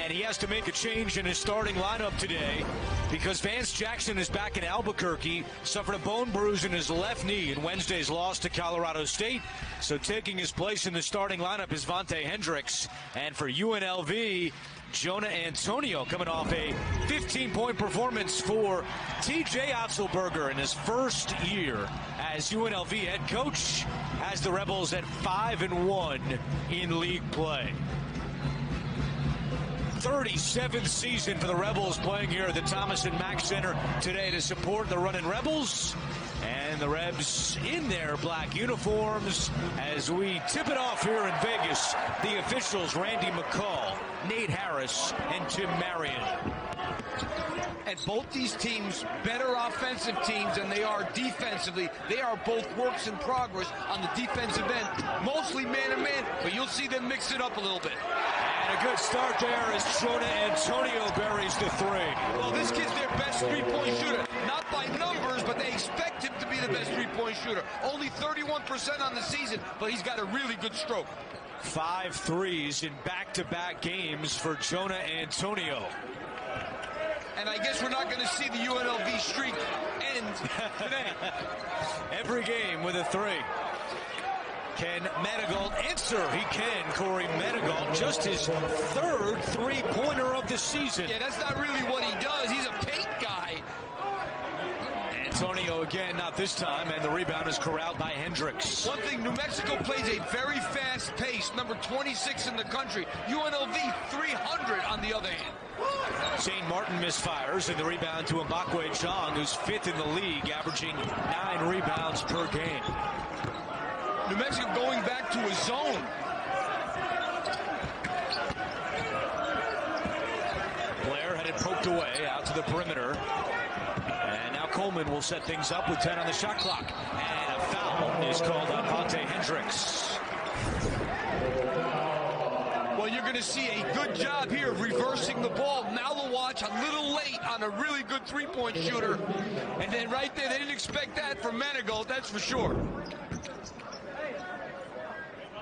And he has to make a change in his starting lineup today because Vance Jackson is back in Albuquerque, suffered a bone bruise in his left knee in Wednesday's loss to Colorado State. So taking his place in the starting lineup is Vontae Hendricks. And for UNLV, Jonah Antonio coming off a 15-point performance for TJ Otzelberger in his first year as UNLV head coach, has the Rebels at 5-1 in league play. 37th season for the Rebels, playing here at the Thomas & Mack Center today to support the running Rebels. And the Rebs in their black uniforms as we tip it off here in Vegas. The officials, Randy McCall, Nate Harris, and Tim Marion. And both these teams, better offensive teams than they are defensively. They are both works in progress on the defensive end, mostly man-to-man, but you'll see them mix it up a little bit. And a good start there as Jonah Antonio buries the three. Well, this kid's their best three-point shooter. Not by numbers, but they expect him to be the best three-point shooter. Only 31% on the season, but he's got a really good stroke. 5 threes in back-to-back games for Jonah Antonio. And I guess we're not going to see the UNLV streak end today. Every game with a three. Can Manigault answer? He can. Corey Manigault, just his third three-pointer of the season. Yeah, that's not really what he does. He's a paint guy. Antonio again, not this time, and the rebound is corralled by Hendricks. One thing, New Mexico plays a very fast pace, number 26 in the country. UNLV 300 on the other hand. St. Martin misfires, and the rebound to Mbakwe Chong, who's 5th in the league, averaging 9 rebounds per game. New Mexico going back to a zone. Blair had it poked away out to the perimeter. And now Coleman will set things up with 10 on the shot clock. And a foul is called on Vontae Hendricks. Well, you're going to see a good job here of reversing the ball. Now the watch a little late on a really good three-point shooter. And then right there, they didn't expect that from Manigault, that's for sure.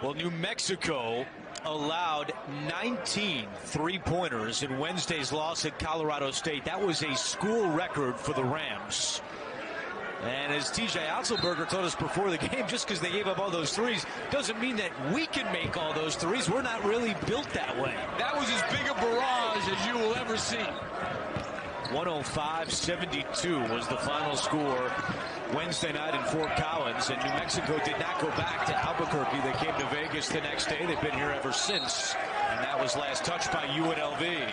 Well, New Mexico allowed 19 three-pointers in Wednesday's loss at Colorado State. That was a school record for the Rams. And as TJ Otzelberger told us before the game, just because they gave up all those threes doesn't mean that we can make all those threes. We're not really built that way. That was as big a barrage as you will ever see. 105-72 was the final score Wednesday night in Fort Collins, and New Mexico did not go back to Albuquerque. They came to Vegas the next day. They've been here ever since, and that was last touched by UNLV.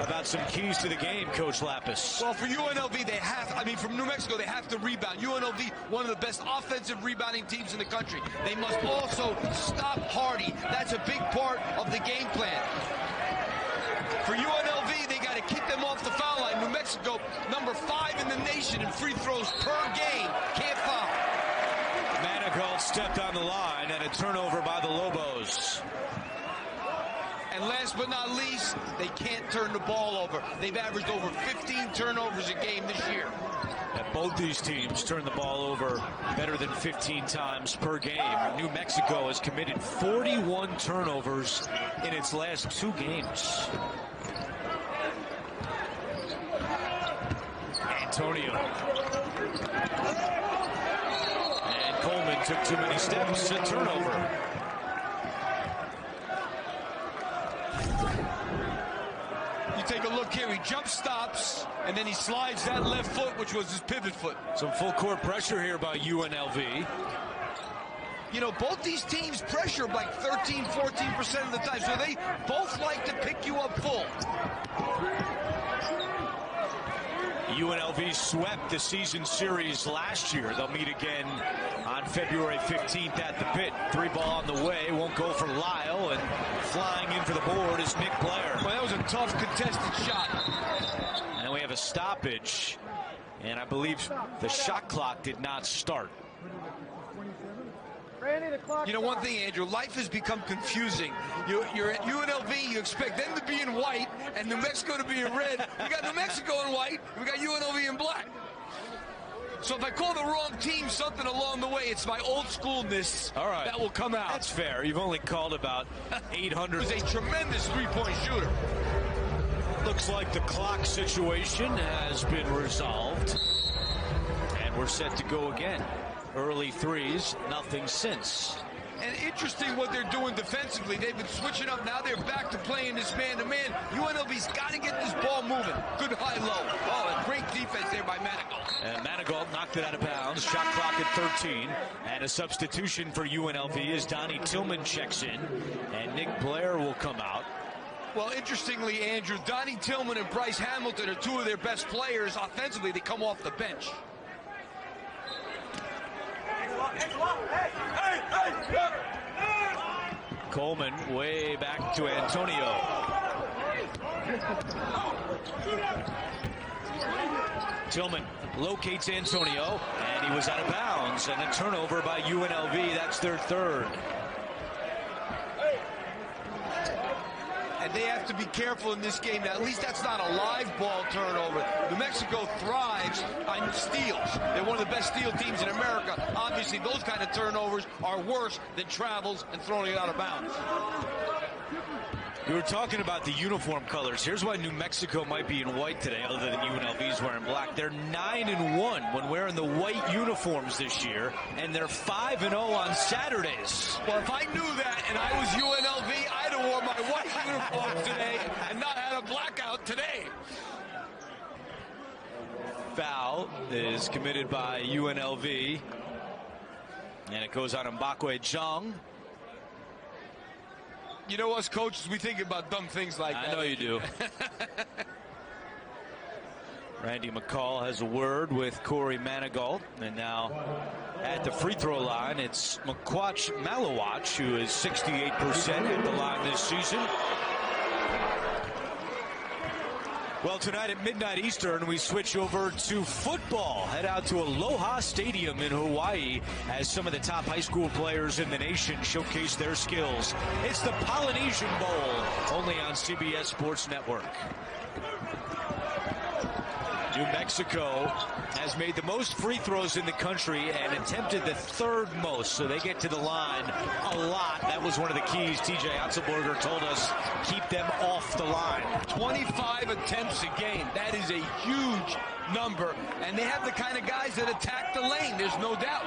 About some keys to the game, Coach Lapis. Well, for UNLV, from New Mexico, they have to rebound. UNLV, one of the best offensive rebounding teams in the country. They must also stop Hardy. That's a big part of the game plan. For UNLV, they got to kick them off the foul line. New Mexico, number 5 in the nation in free throws per game. Can't foul. Manigault stepped on the line, and a turnover by the Lobos. And last but not least, they can't turn the ball over. They've averaged over 15 turnovers a game this year. And both these teams turn the ball over better than 15 times per game. New Mexico has committed 41 turnovers in its last 2 games. Antonio. And Coleman took too many steps, a turnover. You take a look here, he jump stops, and then he slides that left foot, which was his pivot foot. Some full court pressure here by UNLV. You know, both these teams pressure like 13, 14% of the time, so they both like to pick you up full. UNLV swept the season series last year. They'll meet again on February 15th at the pit. 3-ball on the way, won't go for Lyle, and flying in for the board is Nick Blair. Well, that was a tough contested shot. And we have a stoppage, and I believe the shot clock did not start. You know one thing, Andrew, life has become confusing. You're at UNLV, you expect them to be in white and New Mexico to be in red. We got New Mexico in white, we got UNLV in black. So if I call the wrong team something along the way, it's my old schoolness that will come out. That's fair. You've only called about 800. He was a tremendous three-point shooter. Looks like the clock situation has been resolved. And we're set to go again. Early threes, nothing since. And interesting what they're doing defensively. They've been switching up. Now they're back to playing this man-to-man. UNLV's got to get this ball moving. Good high-low. Oh, a great defense there by Manigault. And Manigault knocked it out of bounds. Shot clock at 13. And a substitution for UNLV as Donnie Tillman checks in. And Nick Blair will come out. Well, interestingly, Andrew, Donnie Tillman and Bryce Hamilton are two of their best players. Offensively, they come off the bench. Coleman way back to Antonio. Tillman locates Antonio, and he was out of bounds, and a turnover by UNLV. That's their third. And they have to be careful in this game. Now, at least that's not a live ball turnover. New Mexico thrives on steals. They're one of the best steal teams in America. Obviously, those kind of turnovers are worse than travels and throwing it out of bounds. We were talking about the uniform colors. Here's why New Mexico might be in white today, other than UNLV's wearing black. They're 9-1 when wearing the white uniforms this year, and they're 5-0 on Saturdays. Well, if I knew that and I was UNLV, I'd have worn my white uniform today and not had a blackout today. Foul is committed by UNLV, and it goes on Mbakwe Jong. You know us coaches, we think about dumb things like that. I know you do. Randy McCall has a word with Corey Manigault. And now at the free throw line, it's McQuatch Malawach, who is 68% at the line this season. Well, tonight at midnight Eastern, we switch over to football. Head out to Aloha Stadium in Hawaii as some of the top high school players in the nation showcase their skills. It's the Polynesian Bowl, only on CBS Sports Network. New Mexico has made the most free throws in the country and attempted the third most, so they get to the line a lot. That was one of the keys TJ Otzelberger told us, keep them off the line. 25 attempts a game. That is a huge number, and they have the kind of guys that attack the lane, there's no doubt.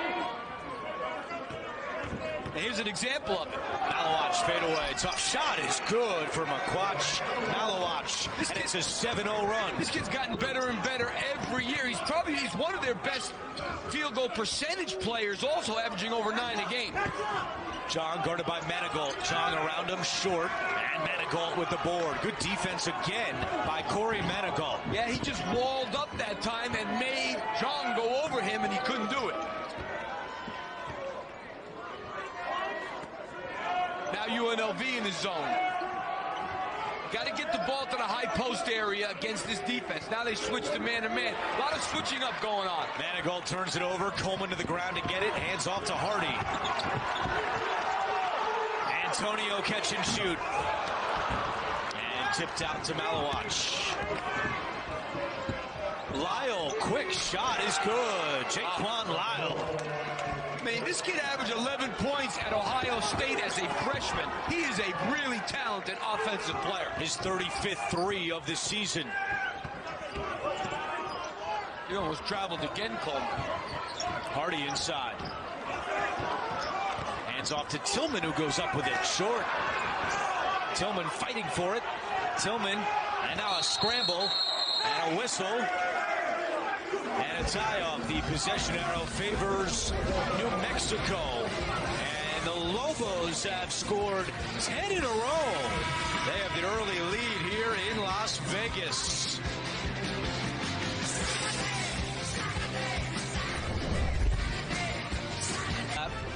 And here's an example of it. Malawach fadeaway. Tough shot is good for McQuatch Malawach. And it's a 7-0 run. This kid's gotten better and better every year. He's one of their best field goal percentage players, also averaging over 9 a game. John guarded by Manigault. John around him, short, and Manigault with the board. Good defense again by Corey Manigault. Yeah, he just walled up that time and made John go over him, and he couldn't do it. Now UNLV in the zone. Got to get the ball to the high post area against this defense. Now they switch to man-to-man. A lot of switching up going on. Manigault turns it over. Coleman to the ground to get it. Hands off to Hardy. Antonio catch and shoot. And tipped out to Malawach. Lyle, quick shot is good. Jaquan Lyle. Man, this kid averaged 11 points at Ohio State as a freshman. He is a really talented offensive player. His 35th three of the season. He almost traveled again, Coleman. Hardy inside. Hands off to Tillman, who goes up with it short. Tillman fighting for it. Tillman, and now a scramble and a whistle. And a tie-off. The possession arrow favors New Mexico. And the Lobos have scored 10 in a row. They have the early lead here in Las Vegas.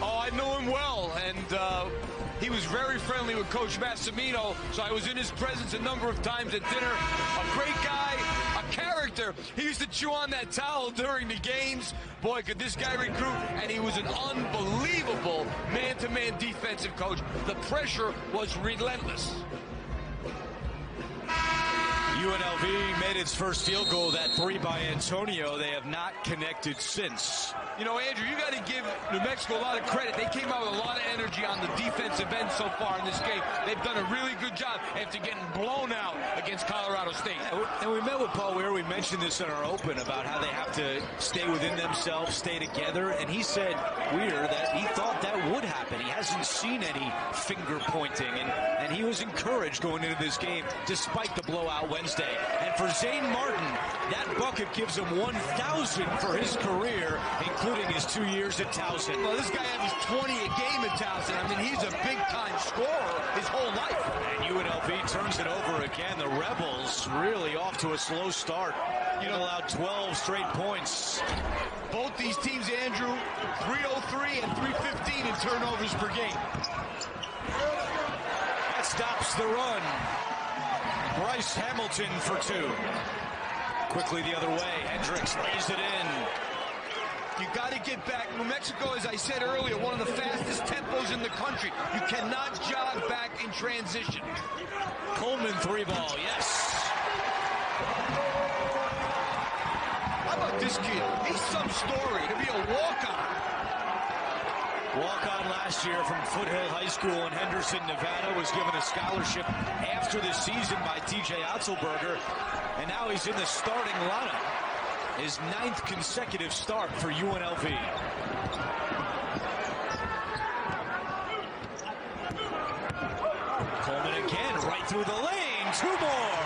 Oh, I know him well, and he was very friendly with Coach Massimino, so I was in his presence a number of times at dinner. A great guy, a character. He used to chew on that towel during the games. Boy, could this guy recruit, and he was an unbelievable man-to-man defensive coach. The pressure was relentless. UNLV made its first field goal, that three by Antonio. They have not connected since. You know, Andrew, you got to give New Mexico a lot of credit. They came out with a lot of energy on the defensive end so far in this game. They've done a really good job after getting blown out against Colorado State. And we met with Paul Weir. We mentioned this in our open about how they have to stay within themselves, stay together. And he said, Weir, that he thought that would happen. He hasn't seen any finger pointing. And he was encouraged going into this game despite the blowout Wednesday. And for Zane Martin, that bucket gives him 1,000 for his career, including his 2 years at Towson. Well, this guy averaged 20 a game at Towson. I mean, he's a big-time scorer his whole life. And UNLV turns it over again. The Rebels really off to a slow start. You know, allowed 12 straight points. Both these teams, Andrew, 303 and 315 in turnovers per game. That stops the run. Bryce Hamilton for two. Quickly the other way. Hendricks lays it in. You got to get back. New Mexico, as I said earlier, one of the fastest tempos in the country. You cannot jog back in transition. Coleman three ball, yes. How about this kid? He's some story to be a walk-on. Walk-on last year from Foothill High School in Henderson, Nevada, was given a scholarship after the season by TJ Otzelberger, and now he's in the starting lineup. His 9th consecutive start for UNLV. Coleman again, right through the lane, two more.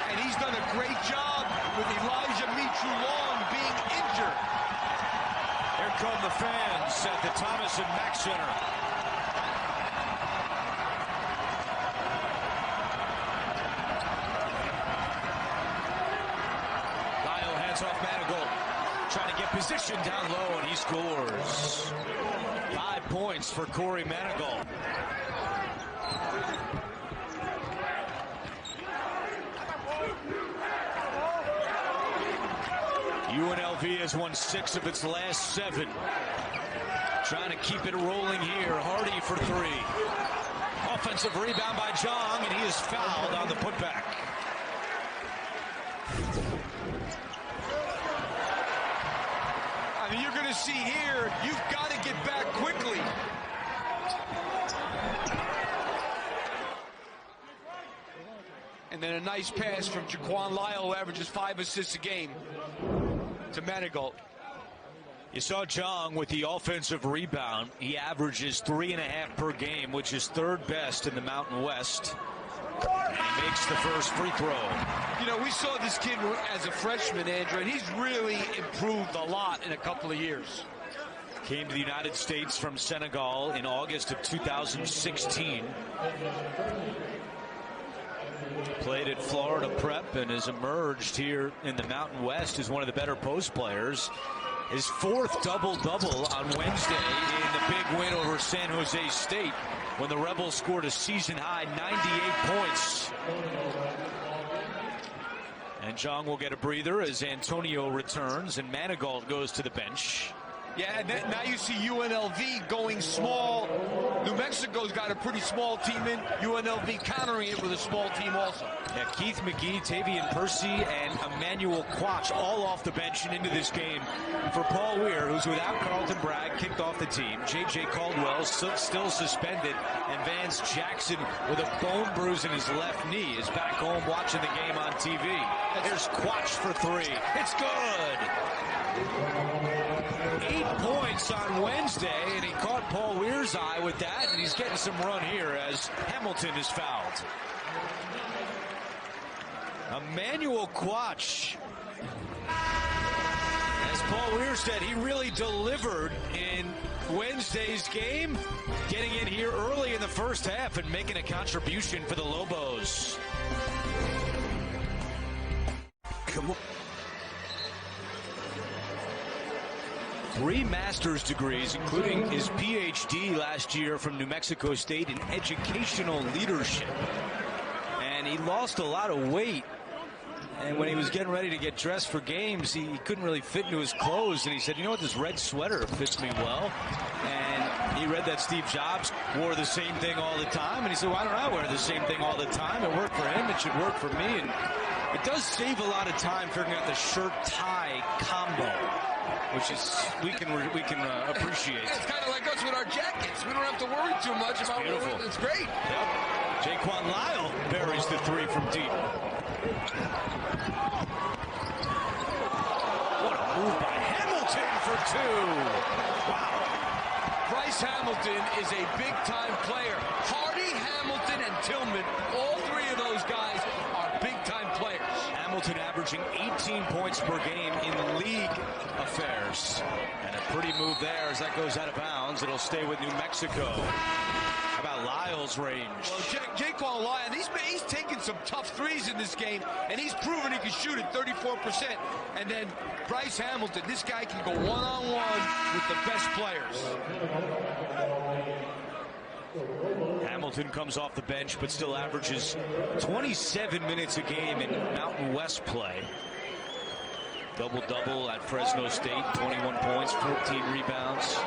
And he's done a great job with Elijah Mitru-Long being injured. Here come the fans at the Thomas and Mack Center. Lyle hands off Manigault, trying to get position down low, and he scores. 5 points for Corey Manigault. UNLV has won 6 of its last 7. Trying to keep it rolling here. Hardy for 3. Offensive rebound by Jong, and he is fouled on the putback. I mean, you're going to see here, you've got to get back quickly. And then a nice pass from Jaquan Lyle, who averages 5 assists a game, to Manigault. You saw Jong with the offensive rebound. He averages 3.5 per game, which is 3rd best in the Mountain West. And he makes the first free throw. You know, we saw this kid as a freshman, Andrew, and he's really improved a lot in a couple of years. Came to the United States from Senegal in August of 2016. Played at Florida Prep and has emerged here in the Mountain West as one of the better post players. His 4th double-double on Wednesday in the big win over San Jose State when the Rebels scored a season-high 98 points. And Jong will get a breather as Antonio returns and Manigault goes to the bench. Yeah, and now you see UNLV going small. New Mexico's got a pretty small team in. UNLV countering it with a small team also. Yeah, Keith McGee, Tavian Percy, and Emmanuel Quach all off the bench and into this game for Paul Weir, who's without Carlton Bragg, kicked off the team. J.J. Caldwell still suspended, and Vance Jackson with a bone bruise in his left knee is back home watching the game on TV. Here's Quach for 3. It's good. 8 points on Wednesday, and he caught Paul Weir's eye with that, and he's getting some run here as Hamilton is fouled. Emmanuel Quach, as Paul Weir said, he really delivered in Wednesday's game, getting in here early in the first half and making a contribution for the Lobos. Come on. 3 master's degrees, including his PhD last year from New Mexico State in educational leadership. And he lost a lot of weight. And when he was getting ready to get dressed for games, he couldn't really fit into his clothes. And he said, you know what, this red sweater fits me well. And He read that Steve Jobs wore the same thing all the time, and he said, why don't I wear the same thing all the time? It worked for him, it should work for me. And it does save a lot of time figuring out the shirt-tie combo, which is we can appreciate. It's kind of like us with our jackets. We don't have to worry too much about beautiful. It's great. Yep. Jaquan Lyle buries the three from deep. What a move by Hamilton for two. Wow. Bryce Hamilton is a big-time player. Hardy, Hamilton, and Tillman, all three of those guys are big-time players. Hamilton averaging 18 points per game in league affairs. And a pretty move there as that goes out of bounds. It'll stay with New Mexico. How about Lyle's range? Well, Jaquan Lyle, he's taken some tough threes in this game, and he's proven he can shoot at 34%. And then Bryce Hamilton, this guy can go one-on-one with the best players. Hamilton comes off the bench, but still averages 27 minutes a game in Mountain West play. Double-double at Fresno State, 21 points, 14 rebounds.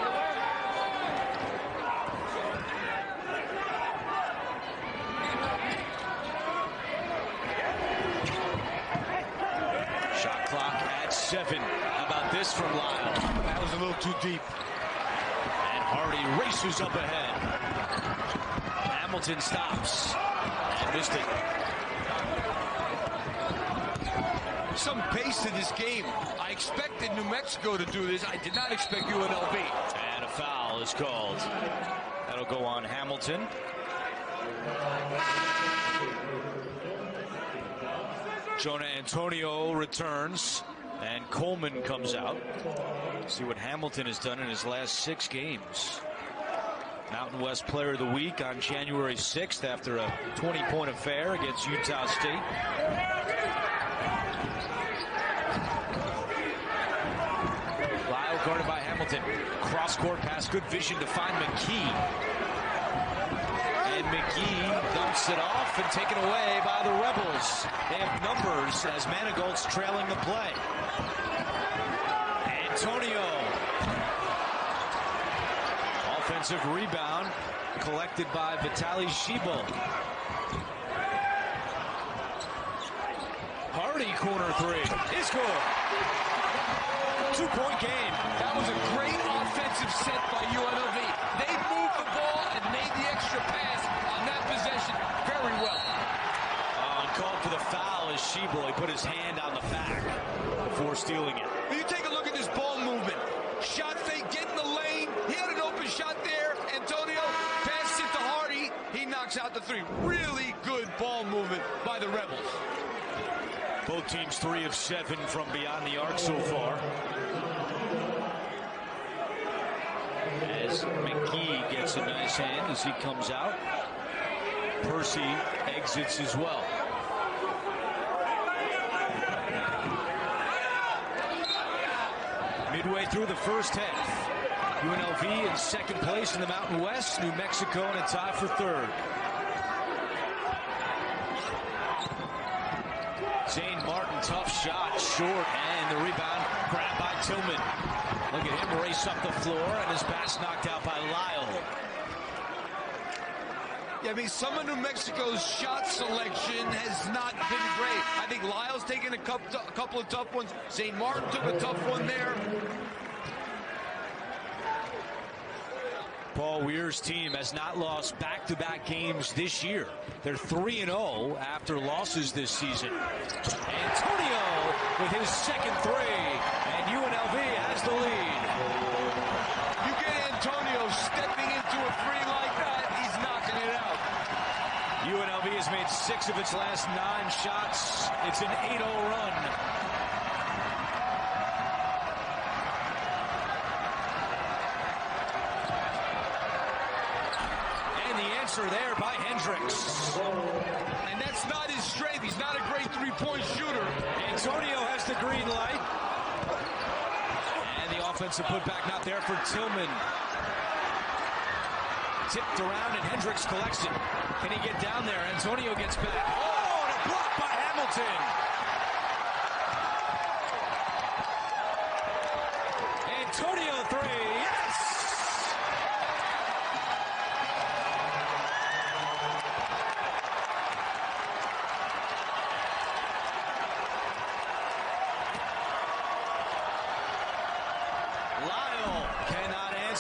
Shot clock at 7. How about this from Lyle? That was a little too deep. And Hardy races up ahead. Hamilton stops and missed it. Some pace to this game. I expected New Mexico to do this. I did not expect UNLV. And a foul is called. That'll go on Hamilton. Jonah Antonio returns, and Coleman comes out. See what Hamilton has done in his last 6 games. Mountain West Player of the Week on January 6th after a 20-point affair against Utah State. Lyle guarded by Hamilton. Cross-court pass, good vision to find McKee. And McGee dumps it off and taken away by the Rebels. They have numbers as Manigolds trailing the play. Antonio. Offensive rebound collected by Vitaly Shebo. Hardy corner 3. Is good. 2-point game. That was a great offensive set by UNLV. They moved the ball and made the extra pass on that possession very well. And called for the foul as Shebo. He put his hand on the back before stealing it. You take a look at this ball movement. Shot fake, get in the lane. He had an open shot there. Antonio passes it to Hardy. He knocks out the 3. Really good ball movement by the Rebels. Both teams 3 of 7 from beyond the arc so far. As McGee gets a nice hand as he comes out. Percy exits as well. Midway through the first half. UNLV in second place in the Mountain West. New Mexico in a tie for 3rd. Zane Martin, tough shot, short, and the rebound grabbed by Tillman. Look at him race up the floor, and his pass knocked out by Lyle. Yeah, I mean, some of New Mexico's shot selection has not been great. I think Lyle's taken a couple of tough ones. St. Martin took a tough one there. Paul Weir's team has not lost back-to-back games this year. They're 3-0 after losses this season. Antonio with his second 3, and UNLV has the lead. You get Antonio stepping into a 3 like that, he's knocking it out. UNLV has made 6 of its last 9 shots. It's an 8-0 run. There by Hendricks. And that's not his strength. He's not a great 3-point shooter. Antonio has the green light. And the offensive putback not there for Tillman. Tipped around and Hendricks collects it. Can he get down there? Antonio gets back. Oh, and a block by Hamilton. Antonio 3, yes!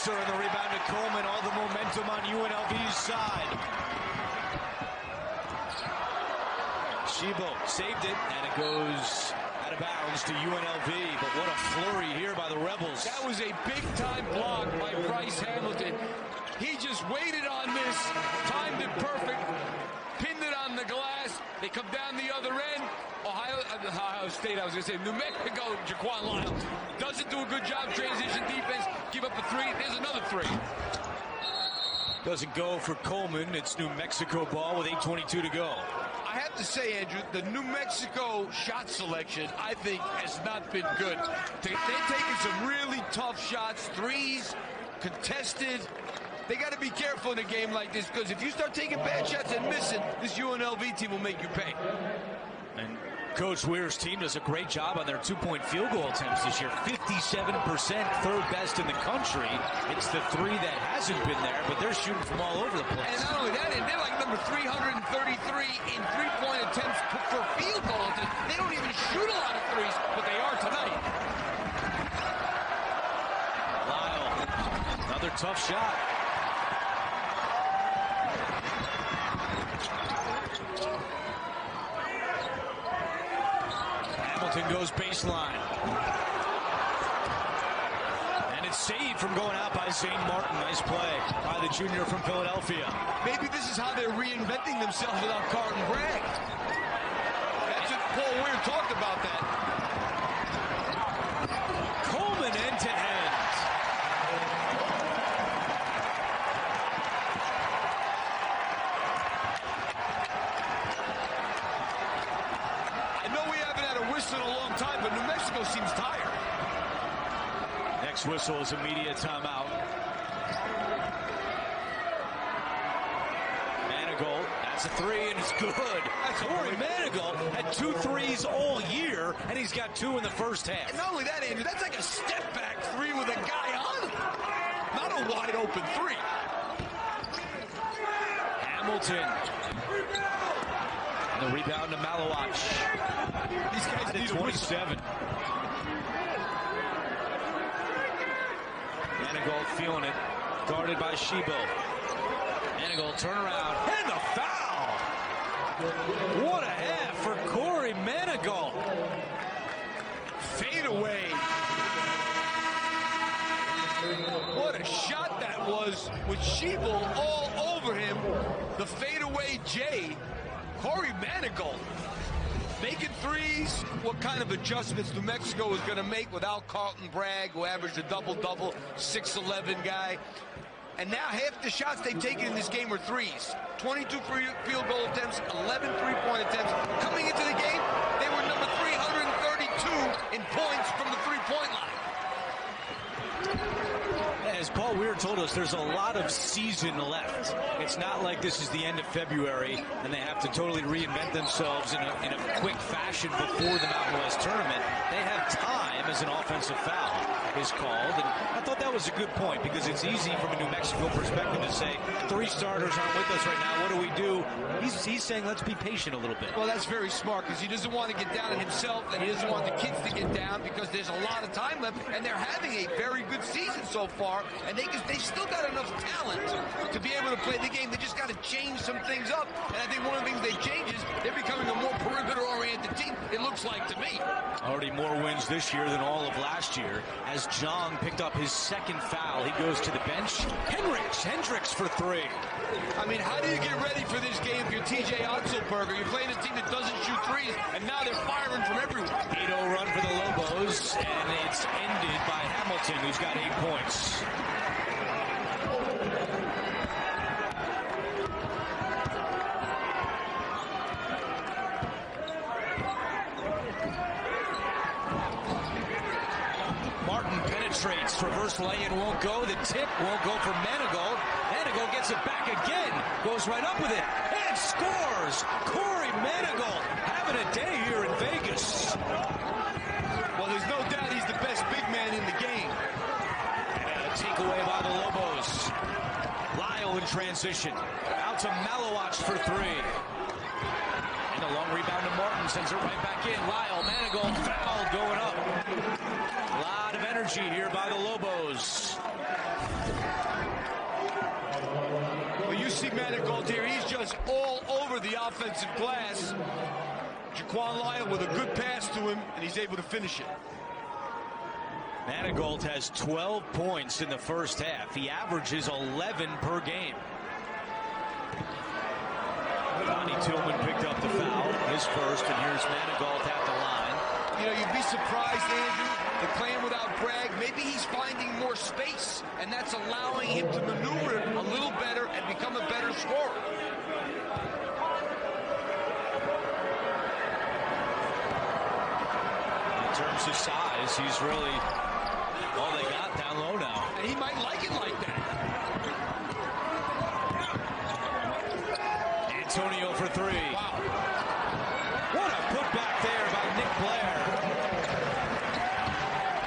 Mercer and the rebound to Coleman. All the momentum on UNLV's side. Shebo saved it, and it goes out of bounds to UNLV. But what a flurry here by the Rebels. That was a big-time block by Bryce Hamilton. He just waited on this, timed it perfect, pinned it on the glass. They come down the other end. Ohio State, I was going to say, New Mexico, Jaquan Lyle doesn't do a good job transition defense. Give up a three. There's another three. Doesn't go for Coleman. It's New Mexico ball with 8:22 to go. I have to say, Andrew, the New Mexico shot selection, I think, has not been good. They've taken some really tough shots, threes, contested. They got to be careful in a game like this, because if you start taking bad shots and missing, this UNLV team will make you pay. And Coach Weir's team does a great job on their two-point field goal attempts this year. 57%, third best in the country. It's the three that hasn't been there, but they're shooting from all over the place. And not only that, they're like number 333 in three-point attempts for field goal attempts. They don't even shoot a lot of threes, but they are tonight. Lyle, another tough shot. Hamilton goes baseline. And it's saved from going out by Zane Martin. Nice play by the junior from Philadelphia. Maybe this is how they're reinventing themselves without Carlton Bragg. That's what Paul Weir talked about that. Coleman end to end. In a long time, but New Mexico seems tired. Next whistle is immediate timeout. Manigault, that's a three, and it's good. Corey Manigault had 2 threes all year, and he's got 2 in the first half. And not only that, Andrew, that's like a step-back three with a guy on it. Not a wide-open three. Hamilton. And the rebound to Malowacz. These guys need 27. Manigault feeling it. Guarded by Shebo. Manigault turnaround. And the foul! What a half for Corey Manigault. Fade away. What a shot that was with Shebo all over him. The fadeaway J. Corey Manigault making threes. What kind of adjustments New Mexico is going to make without Carlton Bragg, who averaged a double-double, 6'11" guy. And now half the shots they've taken in this game are threes. 22 field goal attempts, 11 three-point attempts. Coming into the game, they were number 332 in points from the three-point line. As Paul Weir told us, there's a lot of season left. It's not like this is the end of February and they have to totally reinvent themselves in a quick fashion before the Mountain West tournament. They have time as an offensive foul is called. And I thought that was a good point, because it's easy from a New Mexico perspective to say 3 starters aren't with us right now. What do we do? He's saying let's be patient a little bit. Well, that's very smart, because he doesn't want to get down on himself, and he doesn't want the kids to get down, because there's a lot of time left, and they're having a very good season so far, and they still got enough talent to be able to play the game. They just got to change some things up, and I think one of the things they change is they're becoming a more perimeter-oriented team, it looks like to me. Already more wins this year than all of last year, as Jong picked up his second foul. He goes to the bench. Hendricks for 3. I mean, how do you get ready for this game if you're TJ Otzelberger? You're playing a team that doesn't shoot threes, and now they're firing from everywhere. 8-0 run for the Lobos, and it's ended by Hamilton, who's got 8 points. Martin penetrates. Reverse lay-in won't go. The tip won't go for Manigault. Manigault gets it back again. Goes right up with it. And scores! Corey Manigault having a day here in Vegas. Well, there's no doubt he's the best big man in the game. And a takeaway by the Lobos. Lyle in transition. Out to Malowacz for 3. And a long rebound to Martin. Sends it right back in. Lyle, Manigault fouled going up. A lot of energy here by the Lobos. see Manigault here. He's just all over the offensive glass. Jaquan Lyle with a good pass to him, and he's able to finish it. Manigault has 12 points in the first half. He averages 11 per game. Donnie Tillman picked up the foul, his first, and here's Manigault at the line. You know, you'd be surprised, Andrew, that playing without Bragg, maybe he's finding more space, and that's allowing him to maneuver a little better and become a better scorer. In terms of size, he's really all they got down low now. And he might like it like that. Antonio for three. Wow. What a putback there by Nick Blair.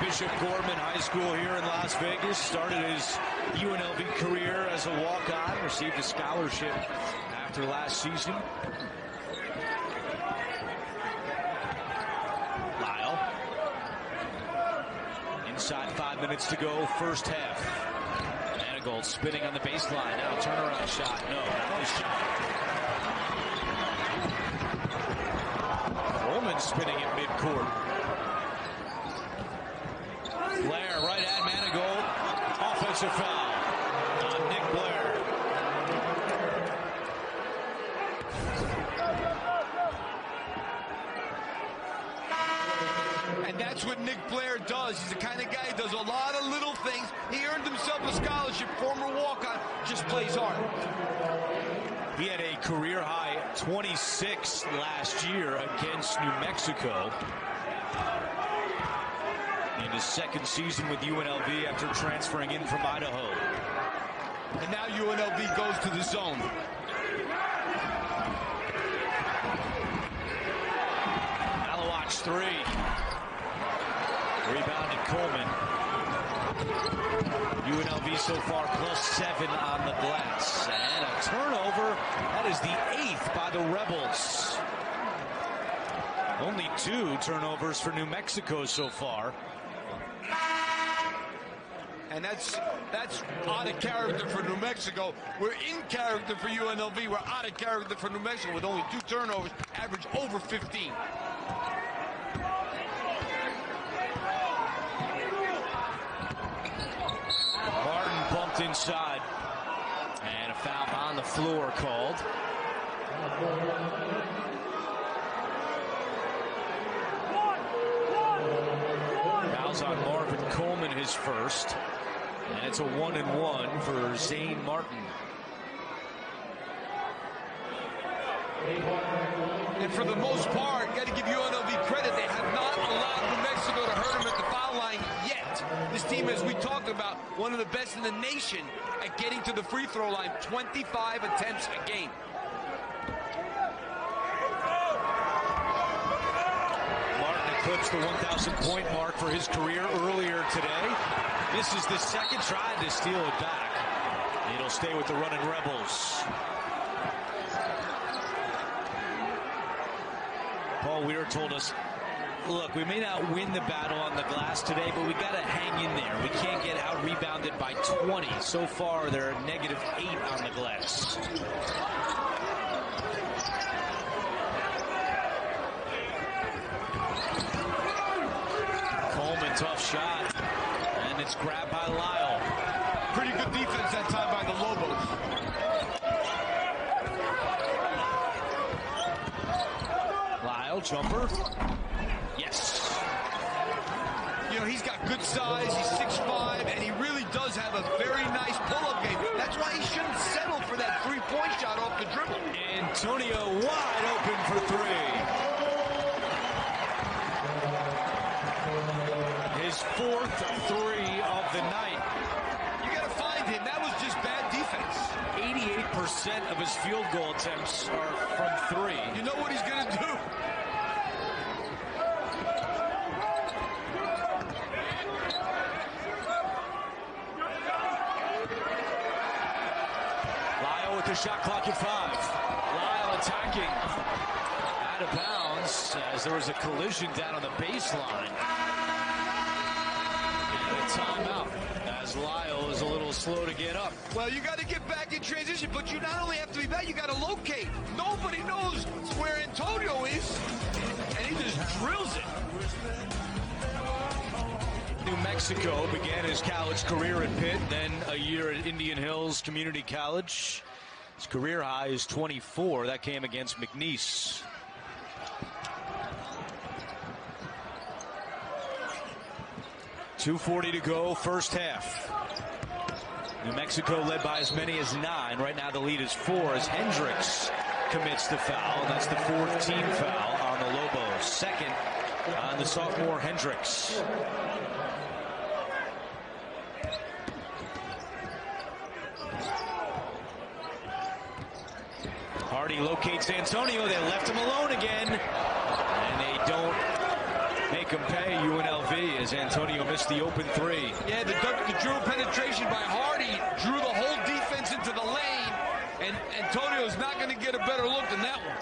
Bishop Gorman High School here in Las Vegas. Started his UNLV career as a walk-on. Received a scholarship after last season. Lyle. Inside 5 minutes to go, first half. Manigault spinning on the baseline. Now turnaround shot. No, nice shot. Coleman spinning at midcourt. Blair right at Manigault. Offensive foul on Nick Blair. And that's what Nick Blair does. He's the kind of guy who does a lot of little things. He earned himself a scholarship, former walk-on, just plays hard. He had a career-high 26 last year against New Mexico in his second season with UNLV after transferring in from Idaho. And now UNLV goes to the zone. Malawatch three. Rebounded Coleman. UNLV so far +7 on the glass. And a turnover. That is the 8th by the Rebels. Only 2 turnovers for New Mexico so far. And that's out of character for New Mexico. We're in character for UNLV. We're out of character for New Mexico with only 2 turnovers, average over 15. Martin bumped inside. And a foul on the floor called. Fouls on Marvin Coleman, his first. And it's a 1-and-1 for Zane Martin. And for the most part, got to give UNLV credit. They have not allowed New Mexico to hurt them at the foul line yet. This team, as we talked about, one of the best in the nation at getting to the free throw line. 25 attempts a game. Martin eclipsed the 1,000-point mark for his career earlier today. This is the second try to steal it back. It'll stay with the running Rebels. Paul Weir told us, look, we may not win the battle on the glass today, but we got to hang in there. We can't get out-rebounded by 20. So far, they're -8 on the glass. Coleman, tough shot. And it's grabbed by Lyle. Pretty good defense that time by the Lobos. Lyle, jumper. Yes. You know, he's got good size. He's 6'5", and he really does have a very nice pull-up game. That's why he shouldn't settle for that three-point shot off the dribble. Antonio wide open for 3. His 4th 3 of the night. You got to find him. That was just bad defense. 88% of his field goal attempts are from 3. You know what he's going to do? Lyle with the shot clock at 5. Lyle attacking. Out of bounds as there was a collision down on the baseline. And Timeout as Lyle is a little slow to get up. Well, you got to get back in transition, but you not only have to be back, you got to locate. Nobody knows where Antonio is, and he just drills it. New Mexico began his college career at Pitt, then a year at Indian Hills Community College. His career high is 24. That came against McNeese. .240 to go, first half. New Mexico led by as many as 9. Right now the lead is 4 as Hendricks commits the foul. That's the 4th team foul on the Lobos. Second on the sophomore Hendricks. Hardy locates Antonio. They left him alone again. And they don't make him pay. UNLV as Antonio missed the open 3. Yeah, the dribble penetration by Hardy drew the whole defense into the lane. And Antonio's not going to get a better look than that one.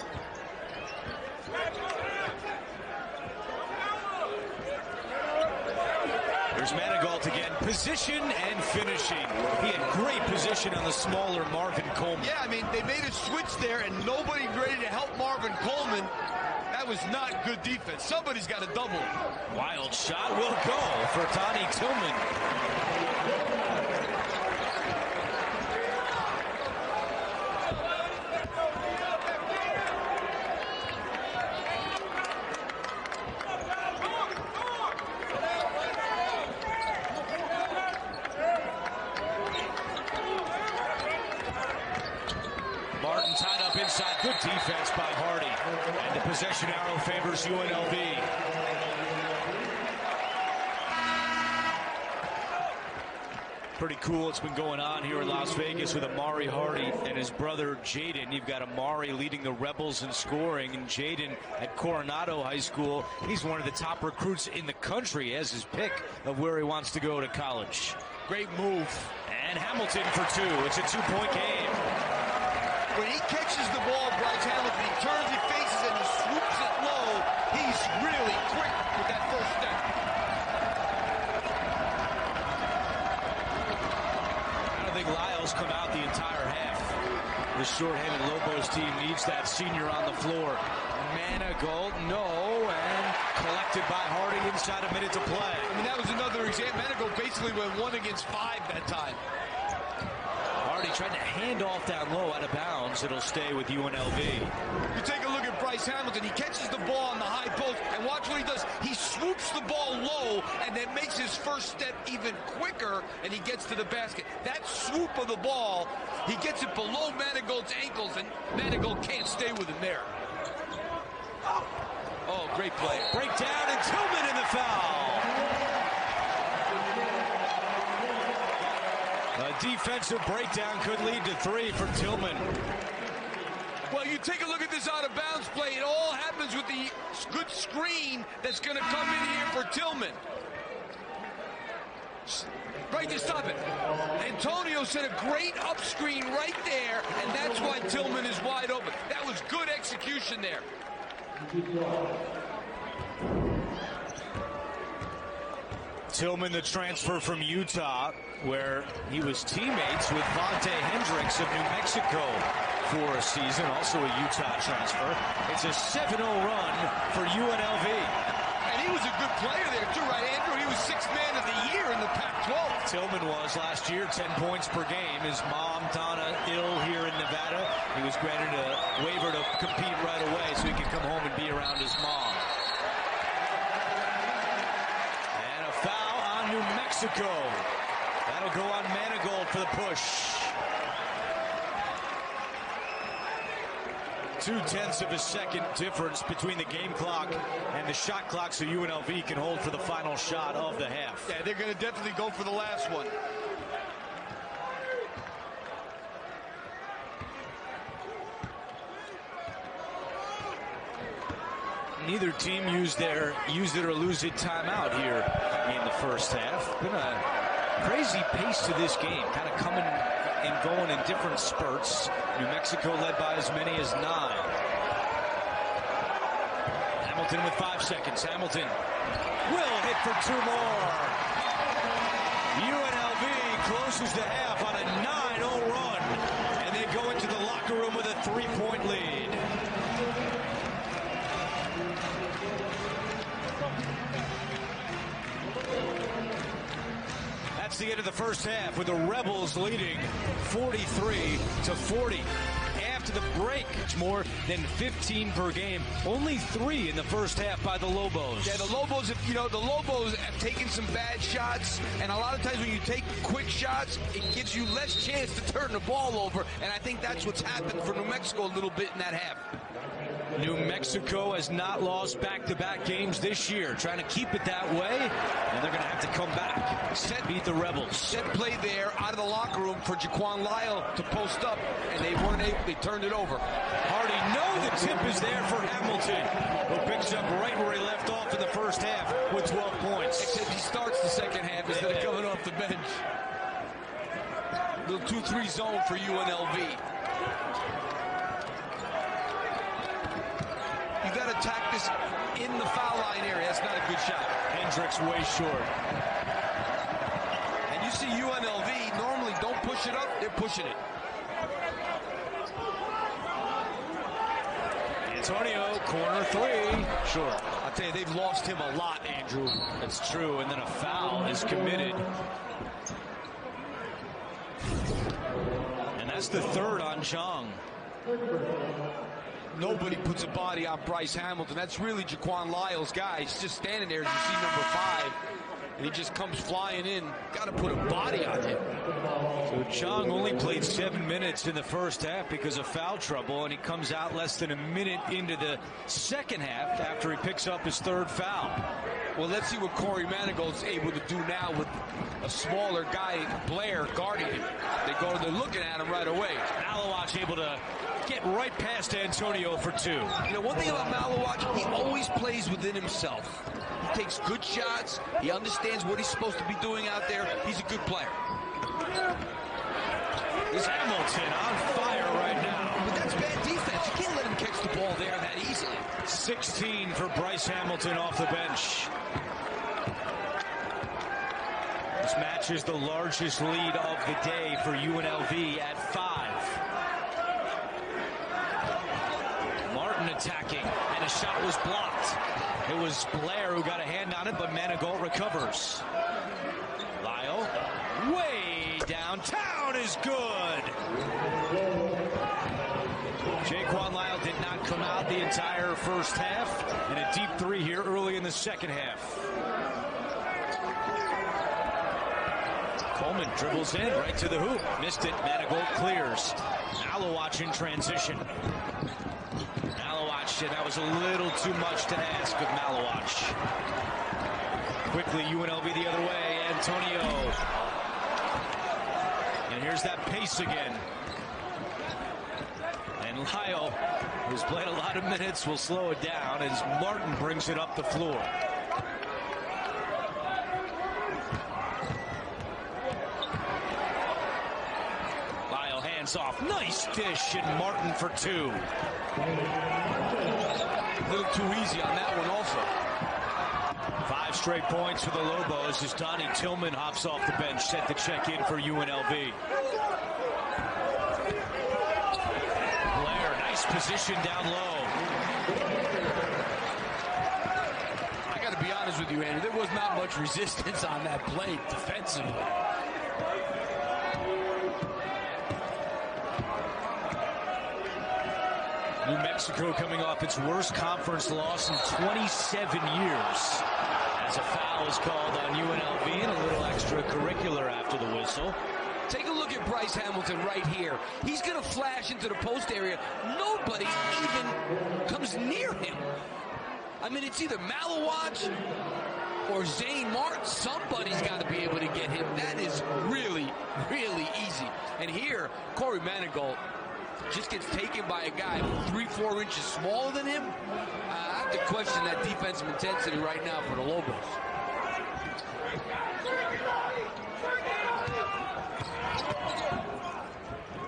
There's Manigault again. Position and finishing. He had great position on the smaller Marvin Coleman. Yeah, I mean, they made a switch there and nobody ready to help Marvin Coleman. That was not good defense. Somebody's got to double. Wild shot will go for Tani Tillman. Martin tied up inside. Good defense by Hardy. And the possession arrow favors UNLV. Pretty cool what's been going on here in Las Vegas with Amari Hardy and his brother Jaden. You've got Amari leading the Rebels in scoring, and Jaden at Coronado High School. He's one of the top recruits in the country as his pick of where he wants to go to college. Great move. And Hamilton for 2. It's a 2-point game. When he catches the ball, Bryce Hamilton, he turns, he faces, and he swoops it low. He's really quick with that first step. I don't think Lyle's come out the entire half. The short-handed Lobos team needs that senior on the floor. Manigault, no, and collected by Hardy inside a minute to play. I mean, that was another example. Manigault basically went 1 against 5 that time. Hardy tried to hand off down low out of bounds. It'll stay with UNLV. You take a look at Bryce Hamilton. He catches the ball on the high post, and watch what he does. He swoops the ball low and then makes his first step even quicker, and he gets to the basket. That swoop of the ball, he gets it below Manigault's ankles, and Manigault can't stay with him there. Oh, great play. Breakdown, and Tillman in the foul. A defensive breakdown could lead to 3 for Tillman. Well, you take a look at this out-of-bounds play. It all happens with the good screen that's going to come in here for Tillman. Right there, stop it. Antonio set a great up screen right there, and that's why Tillman is wide open. That was good execution there. Tillman, the transfer from Utah, where he was teammates with Vontae Hendricks of New Mexico for a season, also a Utah transfer. It's a 7-0 run for UNLV. And he was a good player there too, right, Andrew? He was 6th man of the year in the Pac-12. Tillman was last year, 10 points per game. His mom, Donna, ill here in Nevada. He was granted a waiver to compete right away so he could come home and be around his mom. New Mexico. That'll go on Manigault for the push. 0.2 of a second difference between the game clock and the shot clock, so UNLV can hold for the final shot of the half. Yeah, they're going to definitely go for the last one. Neither team used it or lose it timeout here in the first half. Been a crazy pace to this game, kind of coming and going in different spurts. New Mexico led by as many as 9. Hamilton with 5 seconds. Hamilton will hit for 2 more. UNLV closes the half on a 9-0 run, and they go into the locker room with a 3-point lead. That's the end of the first half, with the Rebels leading 43-40. After the break, it's more than 15 per game. Only 3 in the first half by the Lobos. Yeah, the Lobos, the Lobos have taken some bad shots, and a lot of times when you take quick shots, it gives you less chance to turn the ball over, and I think that's what's happened for New Mexico a little bit in that half. New Mexico has not lost back-to-back games this year, trying to keep it that way, and they're going to have to come back. Beat the Rebels. Set play there out of the locker room for Jaquan Lyle to post up, and they weren't able. They turned it over. Hardy, no, the tip is there for Hamilton, who picks up right where he left off in the first half with 12 points. Except he starts the second half instead of coming off the bench. Little 2-3 zone for UNLV. You got to attack this in the foul line area. That's not a good shot. Hendricks way short. And you see UNLV normally don't push it up. They're pushing it. Antonio, corner 3. Sure. I'll tell you, they've lost him a lot, Andrew. That's true. And then a foul is committed. And that's the third on Chong. Nobody puts a body on Bryce Hamilton. That's really Jaquan Lyle's guy. He's just standing there as you see number 5. And he just comes flying in. Got to put a body on him. So Chong only played 7 minutes in the first half because of foul trouble, and he comes out less than a minute into the second half after he picks up his third foul. Well, let's see what Corey Manigault's able to do now with a smaller guy, Blair, guarding him. They're looking at him right away. Malawach able to get right past Antonio for 2. You know, one thing about Malawach, he always plays within himself. He takes good shots. He understands what he's supposed to be doing out there. He's a good player. Is Hamilton on fire right now? But that's bad defense. You can't let him catch the ball there that easily. 16 for Bryce Hamilton off the bench. This match is the largest lead of the day for UNLV at 5. Martin attacking, and a shot was blocked. It was Blair who got a hand on it, but Manigault recovers. Lyle, way downtown is good. Jaquan Lyle did not come out the entire first half, and a deep 3 here early in the second half. Coleman dribbles in right to the hoop. Missed it. Manigault clears. Malawach in transition. Malawach, that was a little too much to ask of Malawach. Quickly, UNLV the other way. Antonio. And here's that pace again. And Lyle, who's played a lot of minutes, will slow it down as Martin brings it up the floor. Off. Nice dish, and Martin for 2. A little too easy on that one also. 5 straight points for the Lobos as Donnie Tillman hops off the bench, set to check in for UNLV. Blair, nice position down low. I got to be honest with you, Andrew. There was not much resistance on that play defensively. New Mexico coming off its worst conference loss in 27 years. As a foul is called on UNLV and a little extracurricular after the whistle. Take a look at Bryce Hamilton right here. He's going to flash into the post area. Nobody even comes near him. I mean, it's either Malawach or Zane Martin. Somebody's got to be able to get him. That is really, really easy. And here, Corey Manigault just gets taken by a guy 3-4 inches smaller than him. I have to question that defensive intensity right now for the Lobos.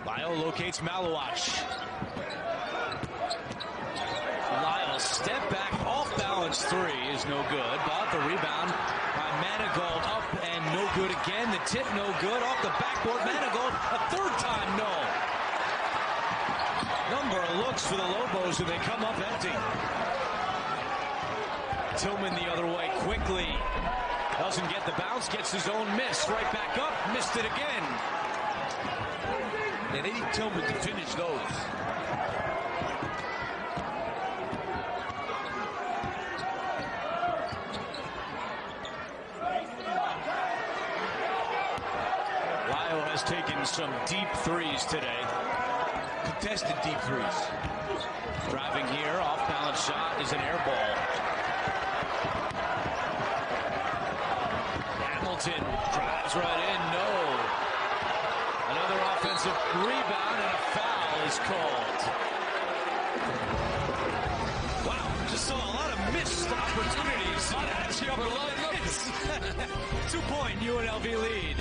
Lyle locates Malawach. Lyle step back off balance 3 is no good, but the rebound by Manigault up and time, no good again. The tip, no good. Off the backboard, Manigault, a third time, no. Number of looks for the Lobos, and they come up empty. Tillman the other way quickly. Doesn't get the bounce, gets his own miss. Right back up, missed it again. And they need Tillman to finish those. Lyle has taken some deep threes today. Contested deep threes. Driving here, off-balance shot is an air ball. Hamilton drives right in, no. Another offensive rebound and a foul is called. Wow, just saw a lot of missed opportunities. A lot of action up, a lot of hits. 2-point UNLV lead.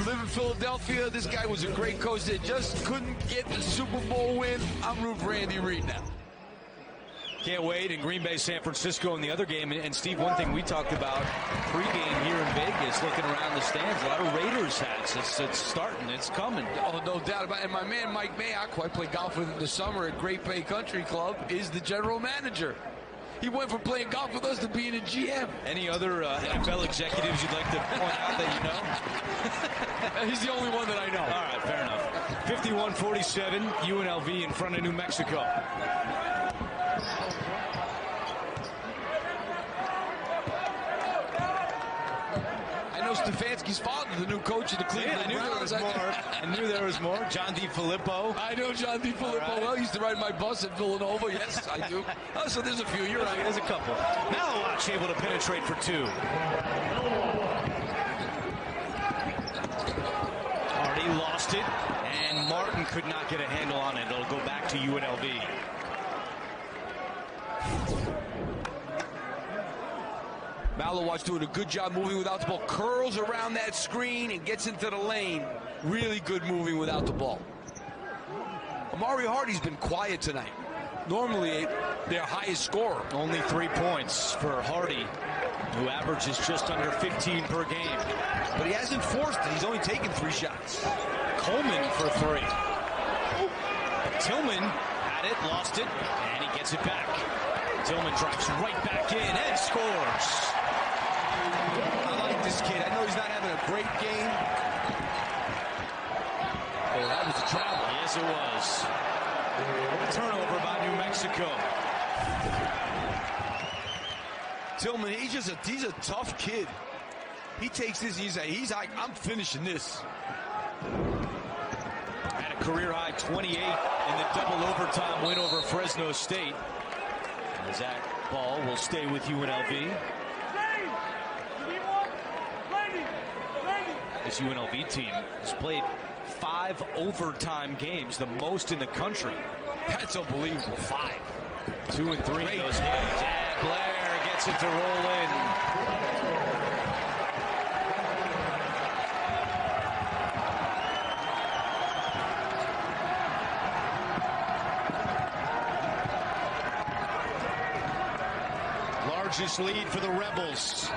Live in Philadelphia, this guy was a great coach that just couldn't get the Super Bowl win. I'm rooting for Andy Reid now. Can't wait. In Green Bay, San Francisco in the other game. And Steve, one thing we talked about pregame here in Vegas, looking around the stands, a lot of Raiders hats. It's starting. It's coming. Oh, no doubt about it. And my man Mike Mayock, who I played golf with in the summer at Great Bay Country Club, is the general manager. He went from playing golf with us to being a GM. Any other NFL executives you'd like to point out that you know? He's the only one that I know. All right, fair enough. 51-47, UNLV in front of New Mexico. I know Stefanski's father, the new coach of the Cleveland Browns. I knew there was more. John DeFilippo. I know John DeFilippo right. Well. He used to ride my bus at Villanova. Yes, I do. Oh, so there's a few. You're right. There's a couple. Malawatch able to penetrate for two. Hardy lost it, and Martin could not get a handle on it. It'll go back to UNLV. Malawatch doing a good job moving without the ball. Curls around that screen and gets into the lane. Really good moving without the ball. Amari Hardy's been quiet tonight. Normally their highest scorer. Only 3 points for Hardy, who averages just under 15 per game. But he hasn't forced it. He's only taken 3 shots. Coleman for 3. Tillman had it, lost it, and he gets it back. Tillman drives right back in and scores. I like this kid. I know he's not having a great game. Oh, that was a travel. Yes, it was. A turnover by New Mexico. Tillman, he's a tough kid. He takes this, he's like, I'm finishing this. Had a career-high 28 in the double overtime win over Fresno State. As that ball will stay with UNLV. This UNLV team has played 5 overtime games, the most in the country. That's unbelievable. 5. 2 and 3 in those games. And Blair gets it to roll in. Largest lead for the Rebels.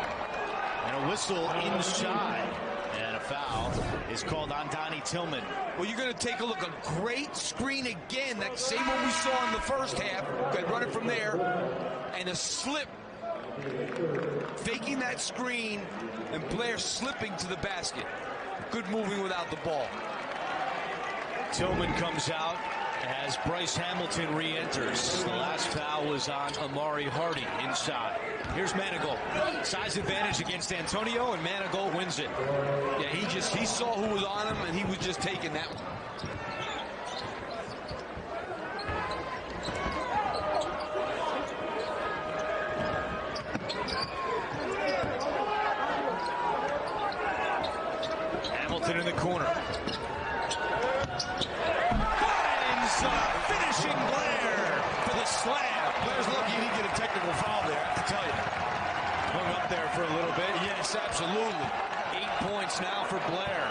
And a whistle inside. And a foul is called on Donnie Tillman. Well, you're going to take a look. A great screen again. That same one we saw in the first half. Got to run it from there. And a slip. Faking that screen. And Blair slipping to the basket. Good moving without the ball. Tillman comes out as Bryce Hamilton re-enters. The last foul was on Amari Hardy inside. Here's Manigault. Size advantage against Antonio, and Manigault wins it. Yeah, he saw who was on him, and he was just taking that one. Hamilton in the corner. Finishing Blair for the slam. Blair's lucky he didn't get a technical foul there, I have to tell you. Hung up there for a little bit. Yes, absolutely. 8 points now for Blair.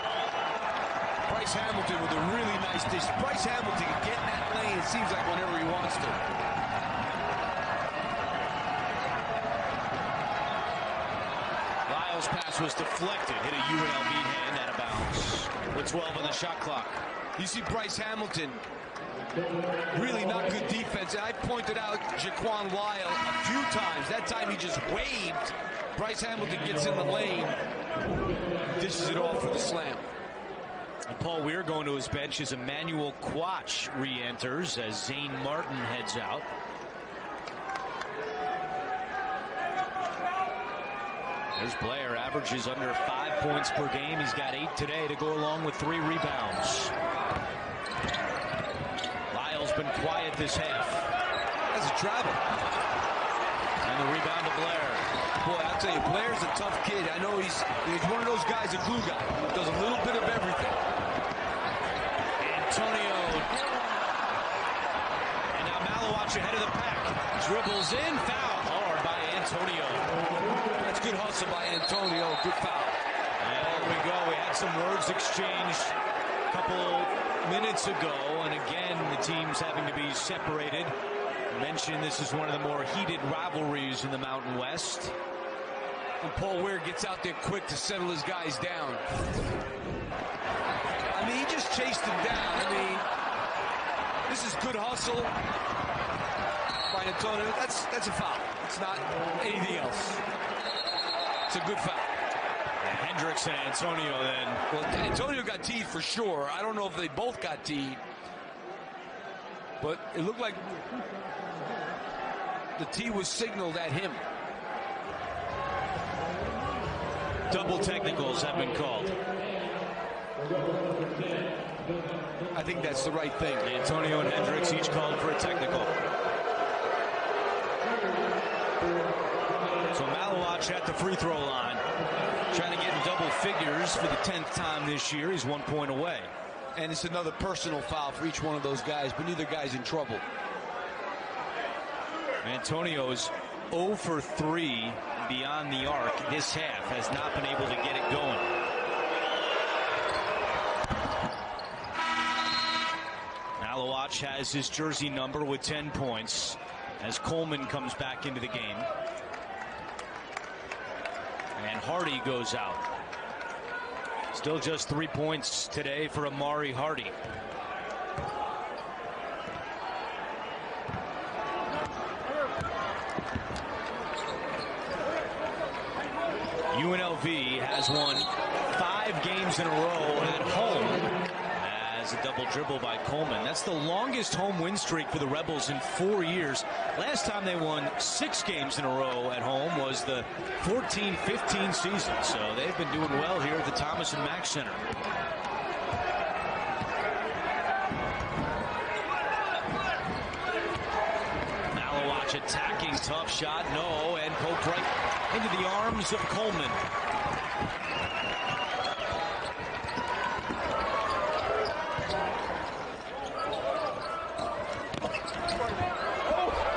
Bryce Hamilton with a really nice dish. Bryce Hamilton can get in that lane, it seems like, whenever he wants to. Lyles' pass was deflected, hit a UNLV hand out of bounds. With 12 on the shot clock. You see Bryce Hamilton, really not good defense. And I pointed out Jaquan Lyle a few times. That time he just waved. Bryce Hamilton gets in the lane, dishes it off for the slam. And Paul Weir going to his bench as Emmanuel Quach re-enters as Zane Martin heads out. There's Blair, averages under 5 points per game. He's got 8 today to go along with 3 rebounds. Lyle's been quiet this half. That's a travel. And the rebound to Blair. Boy, I'll tell you, Blair's a tough kid. I know he's one of those guys, a glue guy. Does a little bit of everything. Antonio. And now Malawach ahead of the pack. Dribbles in, foul. Hard by Antonio. That's good hustle by Antonio. Good foul. And there we go. We had some words exchanged a couple minutes ago. And again, the teams having to be separated. Mentioned this is one of the more heated rivalries in the Mountain West. And Paul Weir gets out there quick to settle his guys down. I mean, he just chased him down. I mean, this is good hustle by Antonio. That's a foul. It's not anything else. It's a good foul. Hendricks and Antonio then. Well, Antonio got teed for sure. I don't know if they both got teed. But it looked like the tee was signaled at him. Double technicals have been called. I think that's the right thing. Antonio and Hendricks each called for a technical. So Malawach at the free throw line. Trying to get in double figures for the 10th time this year. He's 1 point away. And it's another personal foul for each one of those guys, but neither guy's in trouble. Antonio's 0 for 3 beyond the arc this half, has not been able to get it going. Malawach has his jersey number with 10 points as Coleman comes back into the game. And Hardy goes out. Still just 3 points today for Amari Hardy. UNLV has won 5 games in a row at home as a double dribble by Coleman. That's the longest home win streak for the Rebels in 4 years. Last time they won 6 games in a row at home was the 14-15 season. So they've been doing well here at the Thomas and Mack Center. Malawach attacking, tough shot, no, and poked right into the arms of Coleman.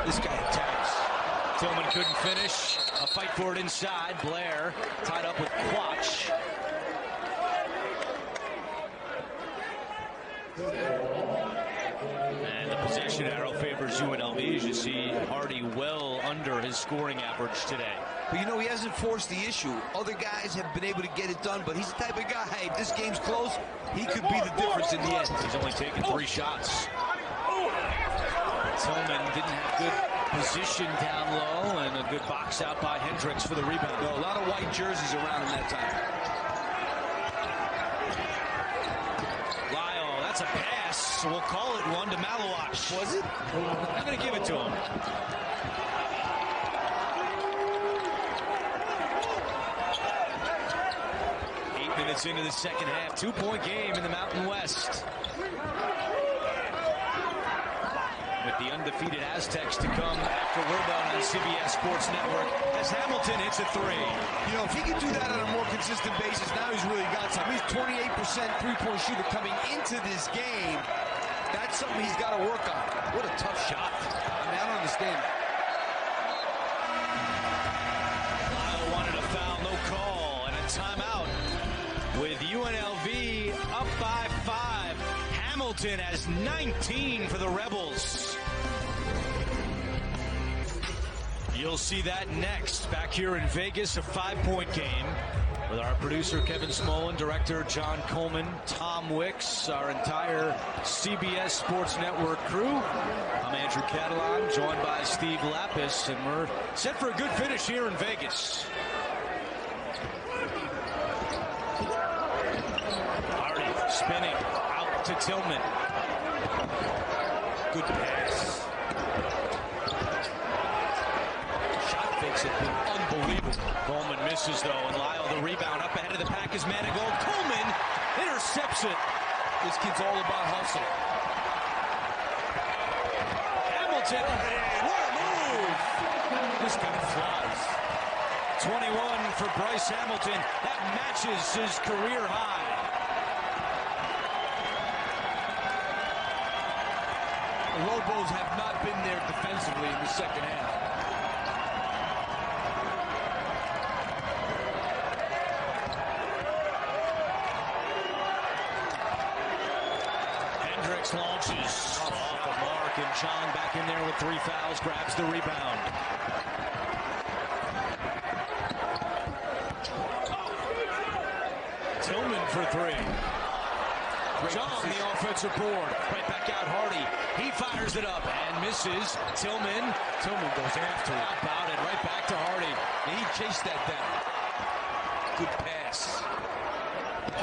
This guy attacks. Tillman couldn't finish. A fight for it inside. Blair tied up with Quach. And the possession arrow favors UNLV as you see Hardy well under his scoring average today. But you know, he hasn't forced the issue. Other guys have been able to get it done, but he's the type of guy, hey, if this game's close, he could be the difference in the end. He's only taken 3 shots. Tillman didn't have good position down low and a good box out by Hendricks for the rebound. No, a lot of white jerseys around him that time. Lyle, that's a pass. We'll call it one to Malawach. Was it? I'm going to give it to him. Minutes into the second half, 2-point game in the Mountain West. With the undefeated Aztecs to come after we're done on CBS Sports Network as Hamilton hits a 3. You know, if he can do that on a more consistent basis, now he's really got something. He's 28% three-point shooter coming into this game. That's something he's got to work on. What a tough shot. I mean, I don't understand. Lyle wanted a foul, no call, and a timeout. With UNLV up by 5, Hamilton has 19 for the Rebels. You'll see that next. Back here in Vegas, a 5-point game with our producer Kevin Smolin, director John Coleman, Tom Wicks, our entire CBS Sports Network crew. I'm Andrew Catalan, joined by Steve Lapis, and we're set for a good finish here in Vegas. Hardy spinning out to Tillman. Good pass. Shot fakes have been unbelievable. Coleman misses though, and Lyle the rebound up ahead of the pack is Manigault. Coleman intercepts it. This kid's all about hustle. Hamilton, what a move! This guy flies. 21 for Bryce Hamilton. That matches his career high. The Lobos have not been there defensively in the second half. Hendricks launches off the mark, and Chong back in there with 3 fouls, grabs the rebound. Tillman for 3. Chong, the offensive board. Right back out, Hardy. He fires it up and misses. Tillman goes after it. How about it? Right back to Hardy. And he chased that down. Good pass.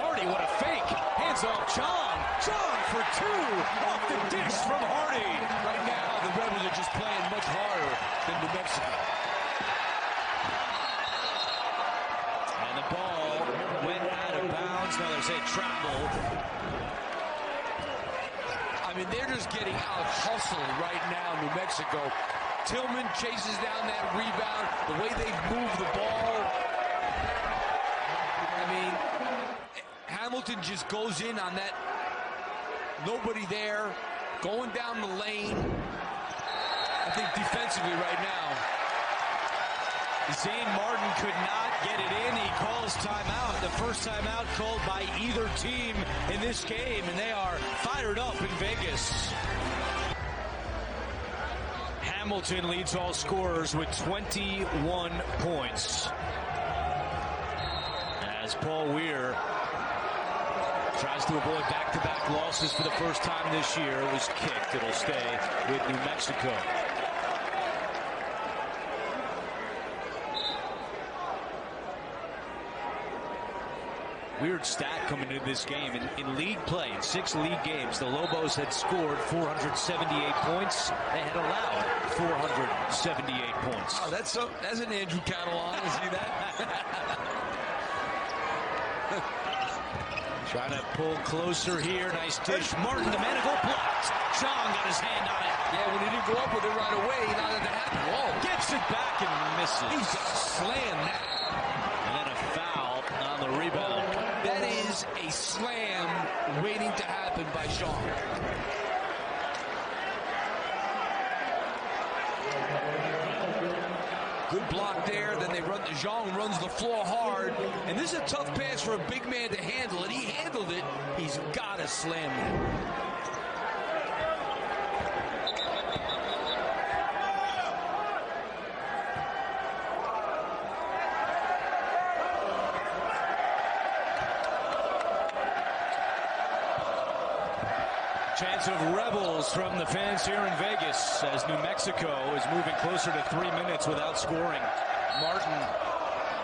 Hardy, what a fake. Hands off Chong. Chong for 2. Off the dish from Hardy. Right now, the Rebels are just playing much harder than New Mexico. And the ball went out of bounds. Now there's a travel. I mean, they're just getting out hustled right now, New Mexico. Tillman chases down that rebound. The way they move the ball. I mean, Hamilton just goes in on that. Nobody there. Going down the lane. I think defensively right now. Zane Martin could not get it in. He calls timeout. The first timeout called by either team in this game, and they are fired up in Vegas. Hamilton leads all scorers with 21 points. As Paul Weir tries to avoid back-to-back losses for the first time this year. It was kicked. It'll stay with New Mexico. Weird stat coming into this game. In league play, in 6 league games, the Lobos had scored 478 points. They had allowed 478 points. Oh, that's an Andrew Catalan. You see that? Trying to pull closer here. Nice dish. Martin, the Manigault blocked. Chong got his hand on it. Yeah, when he didn't go up with it right away, he allowed it to happen. Whoa. Gets it back and misses. He's slammed that. And then a foul on the rebound. That is a slam waiting to happen by Sean. Good block there. Then they run. Jean runs the floor hard. And this is a tough pass for a big man to handle it. He handled it. He's got to slam it. Chance of rebels from the fans here in Vegas as New Mexico is moving closer to 3 minutes without scoring. Martin,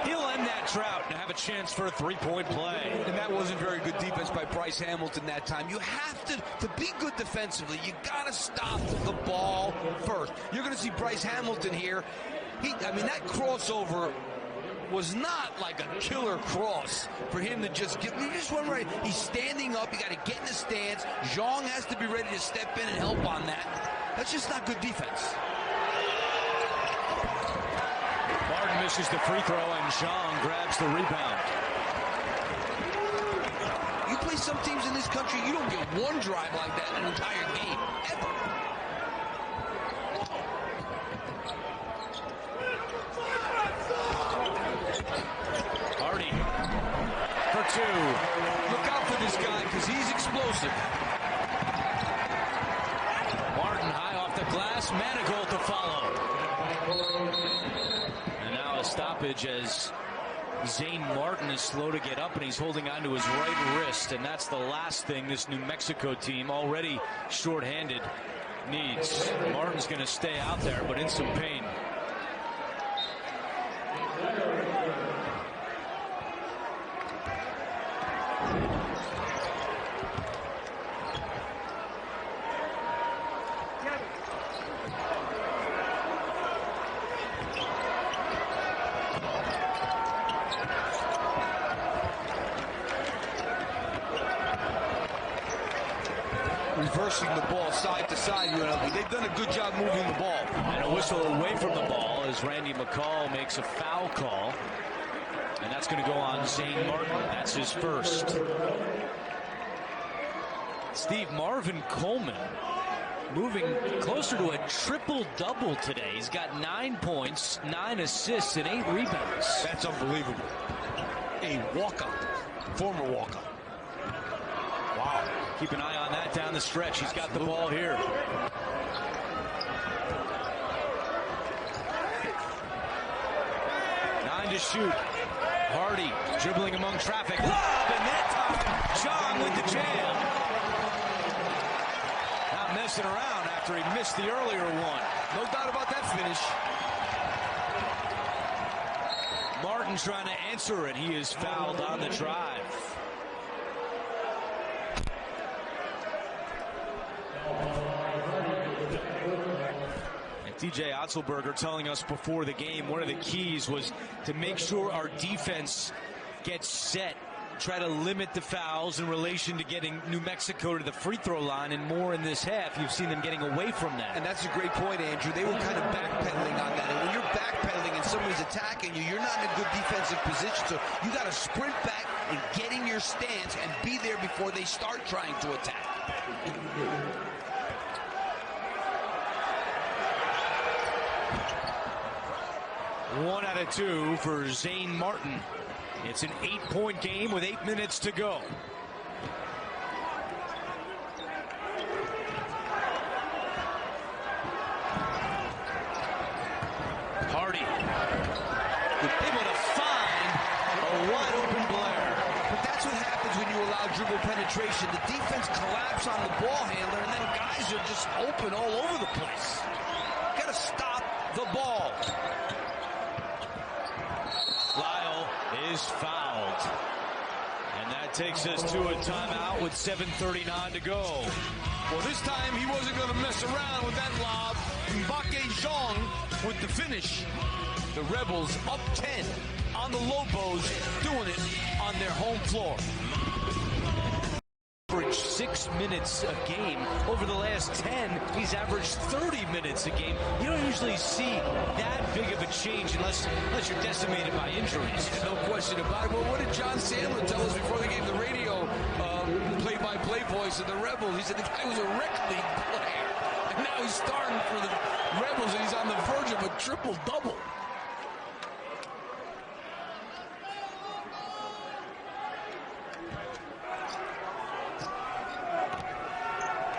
he'll end that drought and have a chance for a 3-point play. And that wasn't very good defense by Bryce Hamilton that time. You have to be good defensively, you got to stop the ball first. You're going to see Bryce Hamilton here. That crossover was not like a killer cross for him to just get. He just went right. He's standing up. You got to get in the stance. Zhang has to be ready to step in and help on that. That's just not good defense. Martin misses the free throw, and Zhang grabs the rebound. You play some teams in this country, you don't get one drive like that in an entire game, ever. Hardy for 2. Look out for this guy because he's explosive. Martin high off the glass. Manigault to follow. And now a stoppage as Zane Martin is slow to get up, and he's holding onto his right wrist, and that's the last thing this New Mexico team, already shorthanded, needs. Martin's going to stay out there, but in some pain. Reversing the ball side to side, UNLV. They've done a good job moving the ball. And a whistle away from the ball as Randy McCall makes a foul call. And that's going to go on Zane Martin. That's his first. Steve, Marvin Coleman moving closer to a triple-double today. He's got 9 points, 9 assists, and 8 rebounds. That's unbelievable. A walk-up, former walk-up. Wow. Keep an eye on that down the stretch. He's got the ball here. Nine to shoot. Hardy dribbling among traffic. Lob, and that time, John with the jam. Not messing around after he missed the earlier one. No doubt about that finish. Martin trying to answer it. He is fouled on the drive. DJ Otzelberger telling us before the game one of the keys was to make sure our defense gets set, try to limit the fouls in relation to getting New Mexico to the free throw line, and more in this half you've seen them getting away from that. And that's a great point, Andrew. They were kind of backpedaling on that, and when you're backpedaling and somebody's attacking you, you're not in a good defensive position, so you got to sprint back and get in your stance and be there before they start trying to attack. 1 out of 2 for Zane Martin. It's an 8-point game with 8 minutes to go. Hardy able to find a wide open Blair. But that's what happens when you allow dribble penetration. The defense collapse on the ball handler, and then guys are just open all over the place. Got to stop the ball. Lyle is fouled. And that takes us to a timeout with 7:39 to go. Well, this time he wasn't going to mess around with that lob. Mbake Zhang with the finish. The Rebels up 10 on the Lobos, doing it on their home floor. Averaged 6 minutes a game. Over the last 10, he's averaged 30 minutes a game. You don't usually see that big of a change unless you're decimated by injuries. No question about it. Well, what did John Sandler tell us before the game? The radio play-by-play voice of the Rebels. He said the guy was a rec league player, and now he's starting for the Rebels, and he's on the verge of a triple-double.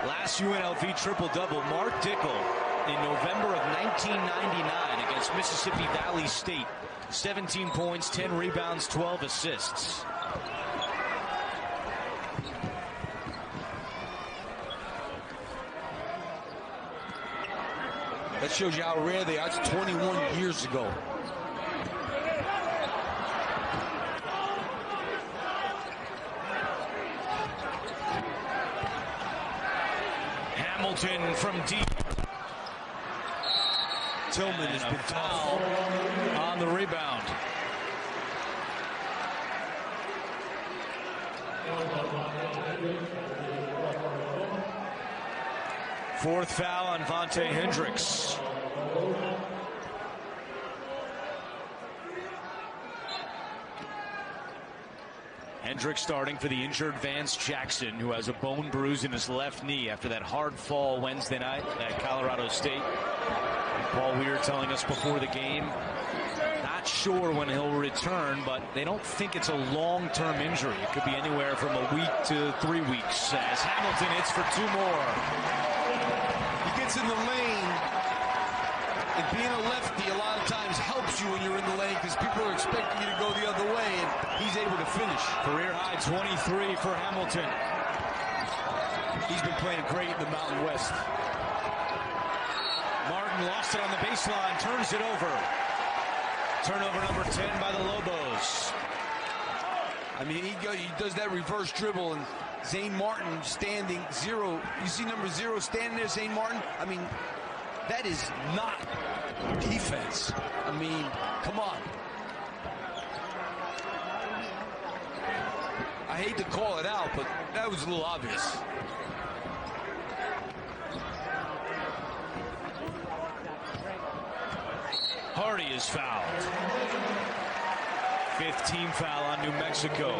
Last UNLV triple-double, Mark Dickel in November of 1999 against Mississippi Valley State. 17 points, 10 rebounds, 12 assists. That shows you how rare they are. It's 21 years ago. Hamilton from deep. Tillman has been tough on the rebound. Fourth foul on Vontae Hendricks. Hendricks starting for the injured Vance Jackson, who has a bone bruise in his left knee after that hard fall Wednesday night at Colorado State. Paul Weir telling us before the game, not sure when he'll return, but they don't think it's a long-term injury. It could be anywhere from a week to 3 weeks, as Hamilton hits for 2 more. He gets in the lane, And being a lefty a lot of times helps you when you're in the lane because people are expecting you to go the other way, and he's able to finish. Career high 23 for Hamilton. He's been playing great in the Mountain West. Martin lost it on the baseline, turns it over. Turnover number 10 by the Lobos. I mean, he does that reverse dribble, and Zane Martin standing zero. You see number 0 standing there, Zane Martin? I mean, that is not defense. I mean, come on. I hate to call it out, but that was a little obvious. Hardy is fouled. 5th team foul on New Mexico.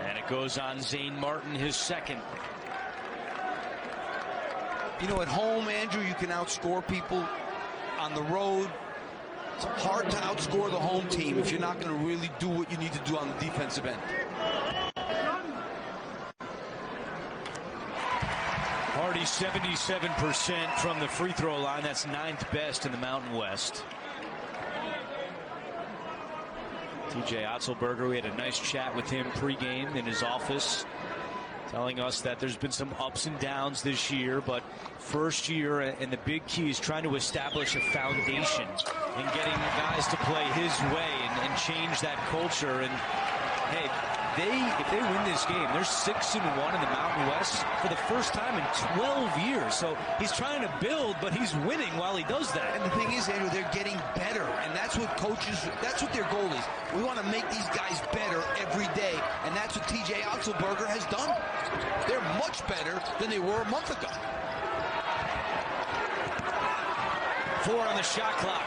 And it goes on Zane Martin, his 2nd. You know, at home, Andrew, you can outscore people. On the road, it's hard to outscore the home team if you're not going to really do what you need to do on the defensive end. Hardy 77% from the free throw line. That's 9th best in the Mountain West. TJ Otzelberger, we had a nice chat with him pregame in his office, telling us that there's been some ups and downs this year, but first year, and the big key is trying to establish a foundation and getting guys to play his way and change that culture. And hey, if they win this game, they're 6-1 in the Mountain West for the first time in 12 years. So he's trying to build, but he's winning while he does that. And the thing is, Andrew, they're getting better, and that's what coaches, that's what their goal is. We want to make these guys better every day, and that's what TJ Otzelberger has done. They're much better than they were a month ago. 4 on the shot clock.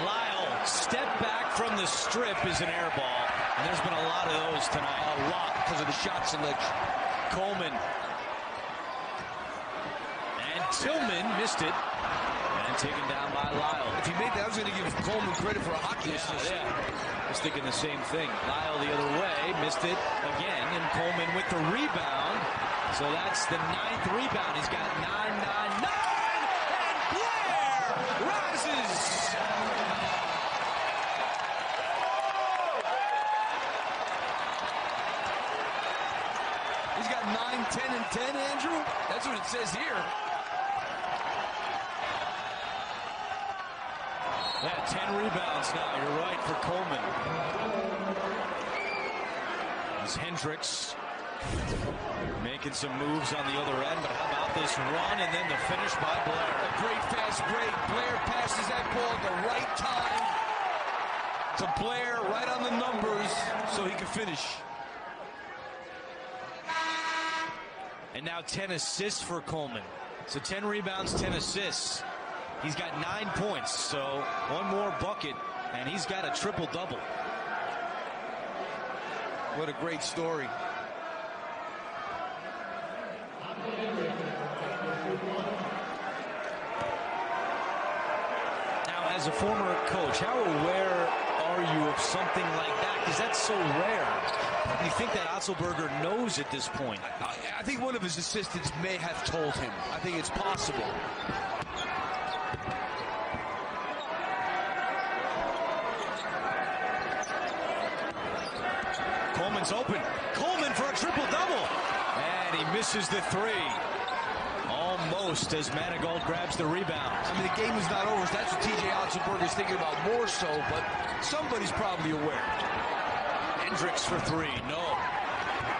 Lyle, step back from the strip is an air ball. And there's been a lot of those tonight. A lot because of the shot selection. Coleman. And Tillman missed it. And taken down by Lyle. If he made that, I was going to give Coleman credit for a hockey assist. Yeah. I was thinking the same thing. Lyle the other way. Missed it again. And Coleman with the rebound. So that's the 9th rebound. He's got 9-9-9. And Blair rises. He's got 9, 10, and 10, Andrew. That's what it says here. Yeah, 10 rebounds now. You're right for Coleman. As Hendricks making some moves on the other end, but how about this run and then the finish by Blair? A great fast break. Blair passes that ball at the right time to Blair, right on the numbers, so he can finish. And now 10 assists for Coleman. So 10 rebounds, 10 assists. He's got 9 points, so one more bucket, and he's got a triple-double. What a great story. Now, as a former coach, how aware are you of something like that? Because that's so rare. You think that Otzelberger knows at this point? I think one of his assistants may have told him. I think it's possible. Coleman's open. Coleman for a triple-double. And he misses the 3. Almost as Manigault grabs the rebound. I mean, the game is not over. So that's what TJ Otzelberger is thinking about more so, but somebody's probably aware. Hendricks for 3. No.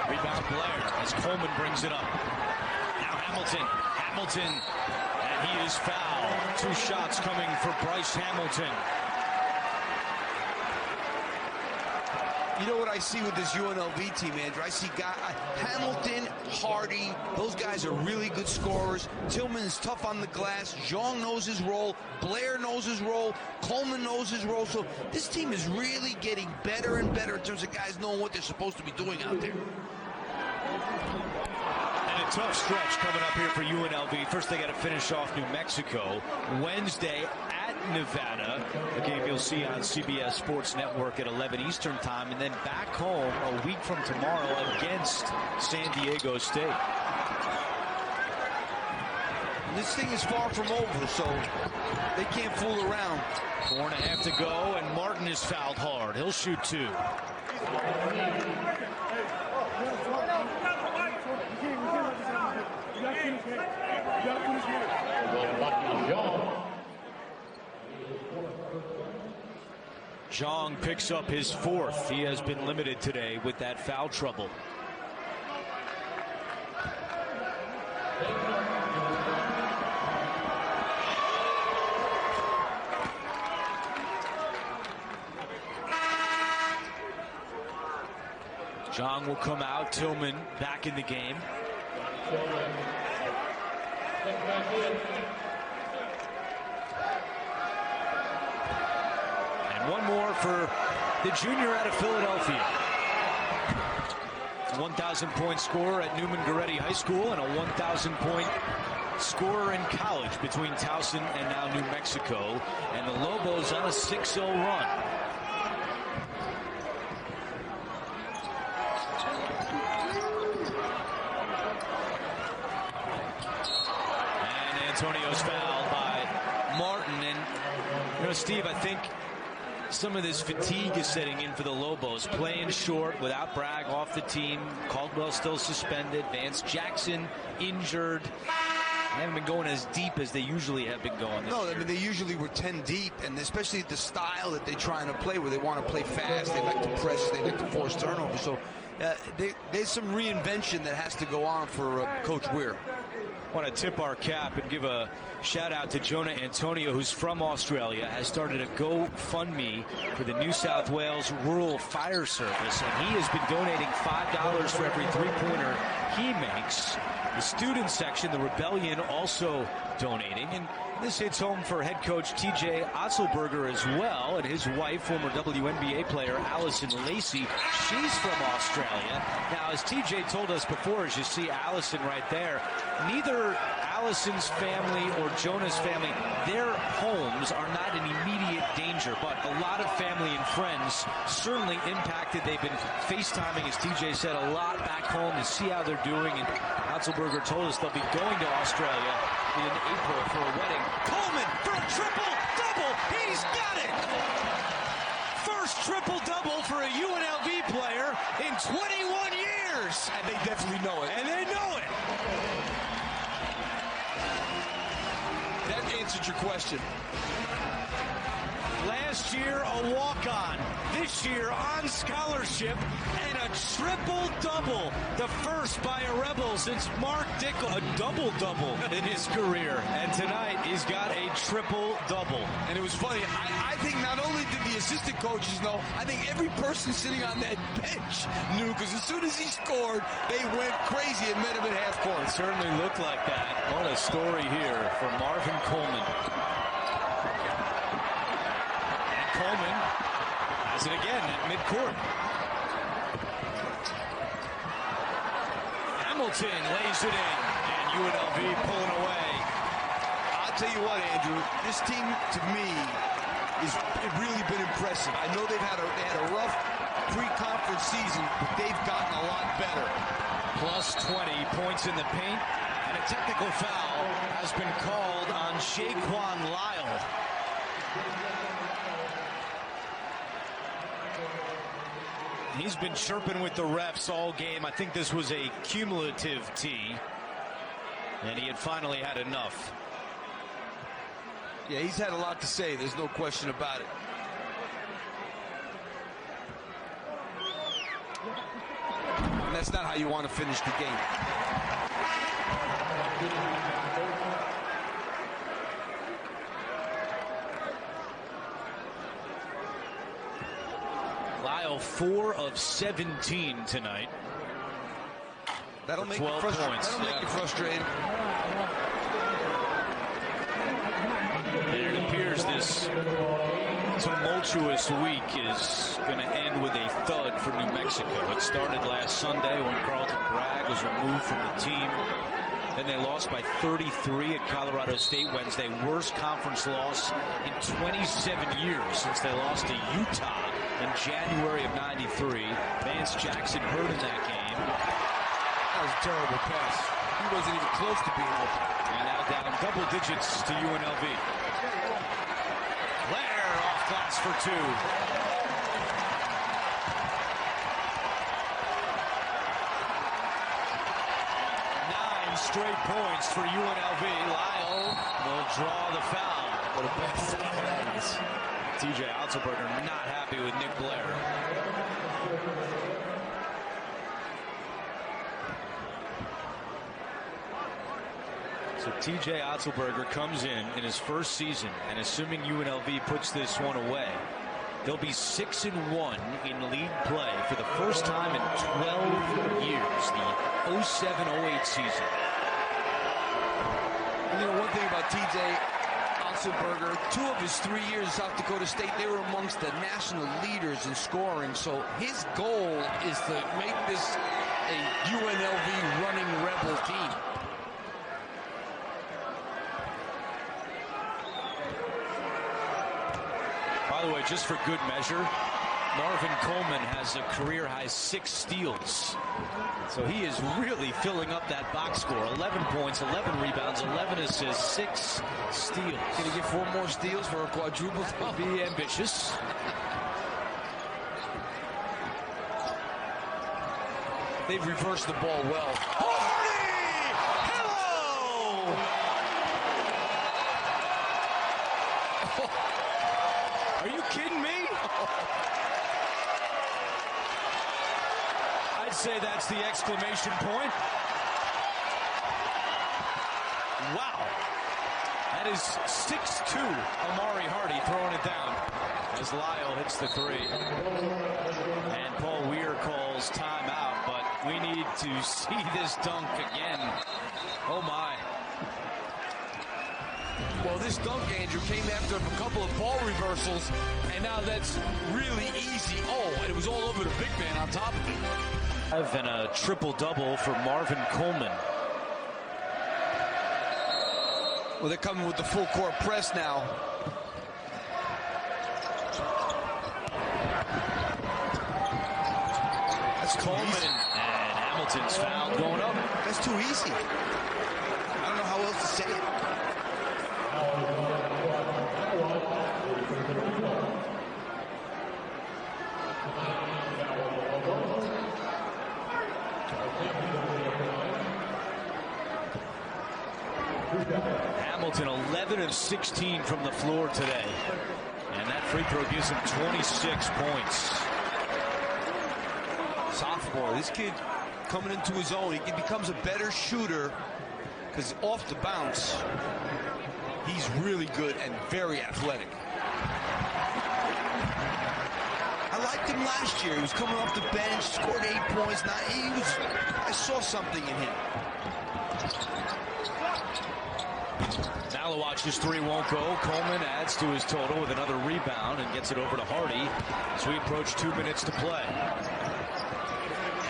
Rebound Blair as Coleman brings it up. Now Hamilton. And he is fouled. 2 shots coming for Bryce Hamilton. You know what I see with this UNLV team, Andrew? I see Hamilton, Hardy, those guys are really good scorers. Tillman is tough on the glass. Zhang knows his role. Blair knows his role. Coleman knows his role. So this team is really getting better and better in terms of guys knowing what they're supposed to be doing out there. And a tough stretch coming up here for UNLV. First, they got to finish off New Mexico. Wednesday at Nevada, a game you'll see on CBS Sports Network at 11 Eastern time, and then back home a week from tomorrow against San Diego State. And this thing is far from over, so they can't fool around. 4.5 to go, and Martin is fouled hard. He'll shoot 2. Jong picks up his 4th. He has been limited today with that foul trouble. Jong will come out. Tillman back in the game. And one more for the junior out of Philadelphia. 1,000-point scorer at Newman Goretti High School and a 1,000-point scorer in college between Towson and now New Mexico. And the Lobos on a 6-0 run. Antonio's fouled by Martin. And, you know, Steve, I think some of this fatigue is setting in for the Lobos. Playing short without Bragg off the team. Caldwell still suspended. Vance Jackson injured. They haven't been going as deep as they usually have been going this year. I mean, they usually were 10 deep, and especially the style that they're trying to play, where they want to play fast, they like to press, they like to force turnovers. So there's some reinvention that has to go on for Coach Weir. I want to tip our cap and give a shout out to Jonah Antonio, who's from Australia, has started a GoFundMe for the New South Wales Rural Fire Service, and he has been donating $5 for every 3-pointer he makes. The student section, the Rebellion, also donating, and this hits home for head coach T.J. Otzelberger as well, and his wife, former WNBA player Allison Lacey. She's from Australia. Now, as T.J. told us before, as you see Allison right there, neither Allison's family or Jonah's family, their homes are not in immediate danger, but a lot of family and friends certainly impacted. They've been FaceTiming, as TJ said, a lot back home to see how they're doing, and Otzelberger told us they'll be going to Australia in April for a wedding. Coleman for a triple-double. He's got it! First triple-double for a UNLV player in 21 years. And they definitely know it. And they know it. That answered your question. Last year, a walk-on. This year, on scholarship, and a triple-double. The first by a Rebel since Mark Dickel. A double-double in his career. And tonight, he's got a triple-double. And it was funny. I think not only did the assistant coaches know, I think every person sitting on that bench knew, because as soon as he scored, they went crazy and met him at half court. It certainly looked like that. What a story here for Marvin Coleman. Coleman has it again at midcourt. Hamilton lays it in, and UNLV pulling away. I'll tell you what, Andrew, this team, to me, is really been impressive. I know they had a rough pre-conference season, but they've gotten a lot better. Plus 20 points in the paint, and a technical foul has been called on Shaquan Lyle. He's been chirping with the refs all game. I think this was a cumulative tee, and he had finally had enough. Yeah, he's had a lot to say. There's no question about it. And that's not how you want to finish the game. Lyle 4 of 17 tonight. That'll make 12 points. That'll make you frustrated. And it appears this tumultuous week is going to end with a thud for New Mexico. It started last Sunday when Carlton Bragg was removed from the team. Then they lost by 33 at Colorado State Wednesday. Worst conference loss in 27 years since they lost to Utah in January of '93. Vance Jackson hurt in that game. That was terrible pass. He wasn't even close to being open. And now down double digits to UNLV. Blair off glass for 2. 9 straight points for UNLV. Lyle will draw the foul. What a bad foul that is. TJ Otzelberger not happy with Nick Blair. So TJ Otzelberger comes in his first season, and assuming UNLV puts this one away, they'll be 6-1 in league play for the first time in 12 years, the 07-08 season. And you know, one thing about TJ Otzelberger, 2 of his 3 years at South Dakota State, they were amongst the national leaders in scoring. So his goal is to make this a UNLV running rebel team. By the way, just for good measure, Marvin Coleman has a career-high 6 steals. So he is really filling up that box score. 11 points, 11 rebounds, 11 assists, 6 steals. Can he get 4 more steals for a quadruple? Be ambitious. They've reversed the ball well. Hardy! Hello! Are you kidding me? I'd say that's the exclamation point. Wow. That is 6'2", Amari Hardy throwing it down as Lyle hits the 3. And Paul Weir calls timeout, but we need to see this dunk again. Oh, my. Well, this dunk, Andrew, came after a couple of ball reversals, and now that's really easy. Oh, and it was all over the big man on top of it. And a triple-double for Marvin Coleman. Well, they're coming with the full court press now. That's Coleman, and Hamilton's fouled going up. That's too easy. I don't know how else to say it. Hamilton 11 of 16 from the floor today. And that free throw gives him 26 points. Sophomore, this kid coming into his own. He becomes a better shooter because off the bounce, he's really good and very athletic. I liked him last year. He was coming off the bench, scored 8 points. I saw something in him. Malawach's 3 won't go. Coleman adds to his total with another rebound and gets it over to Hardy as we approach 2 minutes to play.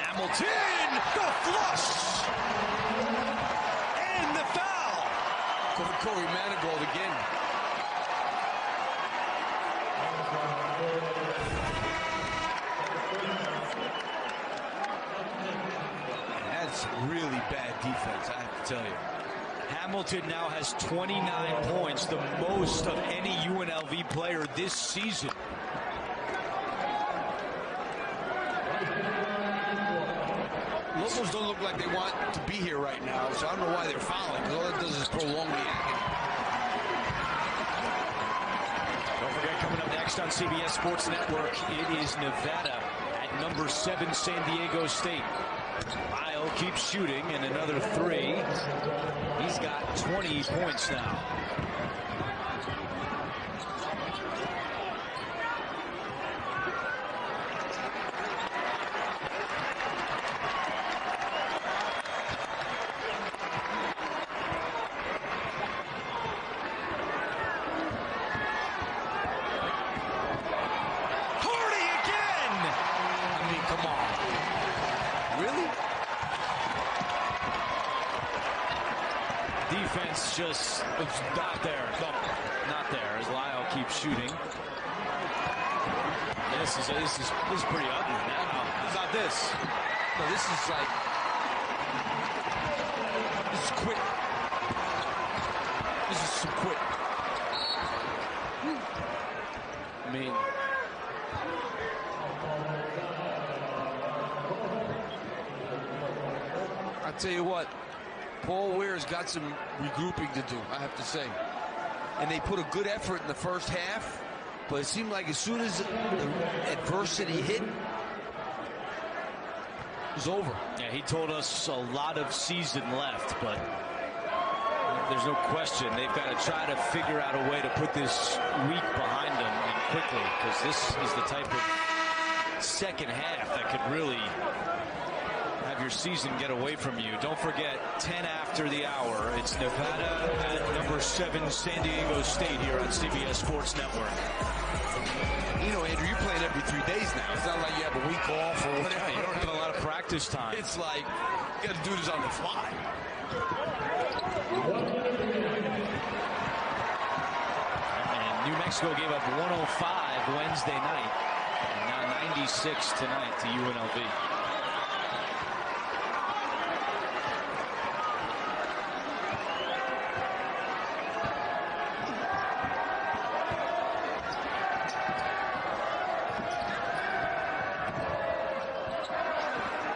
Hamilton, the flush, and the foul. Corey Manigault again. That's really bad defense, I have to tell you. Hamilton now has 29 points, the most of any UNLV player this season. Locals don't look like they want to be here right now, so I don't know why they're fouling, because all that does is prolong the agony. Don't forget, coming up next on CBS Sports Network, it is Nevada at number 7 San Diego State. Lyle keeps shooting, and another 3. He's got 20 points now. Defense just not there. No, not there as Lyle keeps shooting. This is pretty ugly now. How about this? No, this is like Tell you what, Paul Weir's got some regrouping to do, I have to say. And they put a good effort in the first half, but it seemed like as soon as the adversity hit, it was over. Yeah, he told us a lot of season left, but there's no question they've got to try to figure out a way to put this week behind them and quickly, because this is the type of second half that could really have your season get away from you. Don't forget, 10 after the hour, it's Nevada at number 7 San Diego State here on CBS Sports Network. You know, Andrew, you're playing every 3 days now. It's not like you have a week off or whatever. Yeah, you don't have a lot of practice time. It's like, you got to do this on the fly. And New Mexico gave up 105 Wednesday night. And now 96 tonight to UNLV.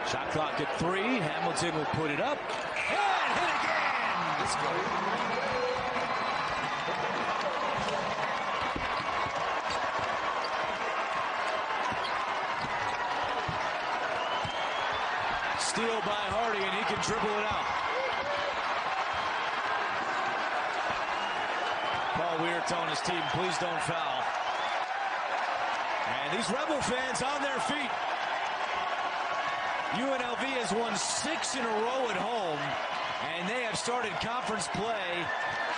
Shot clock at 3. Hamilton will put it up. And hit again. Let's go. Steal by Hardy, and he can dribble it out. Paul Weir telling his team, please don't foul. And these Rebel fans on their feet. UNLV has won 6 in a row at home, and they have started conference play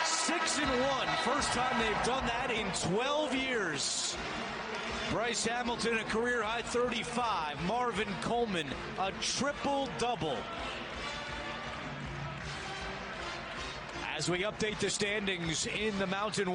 6-1. First time they've done that in 12 years. Bryce Hamilton, a career-high 35. Marvin Coleman, a triple-double. As we update the standings in the Mountain West.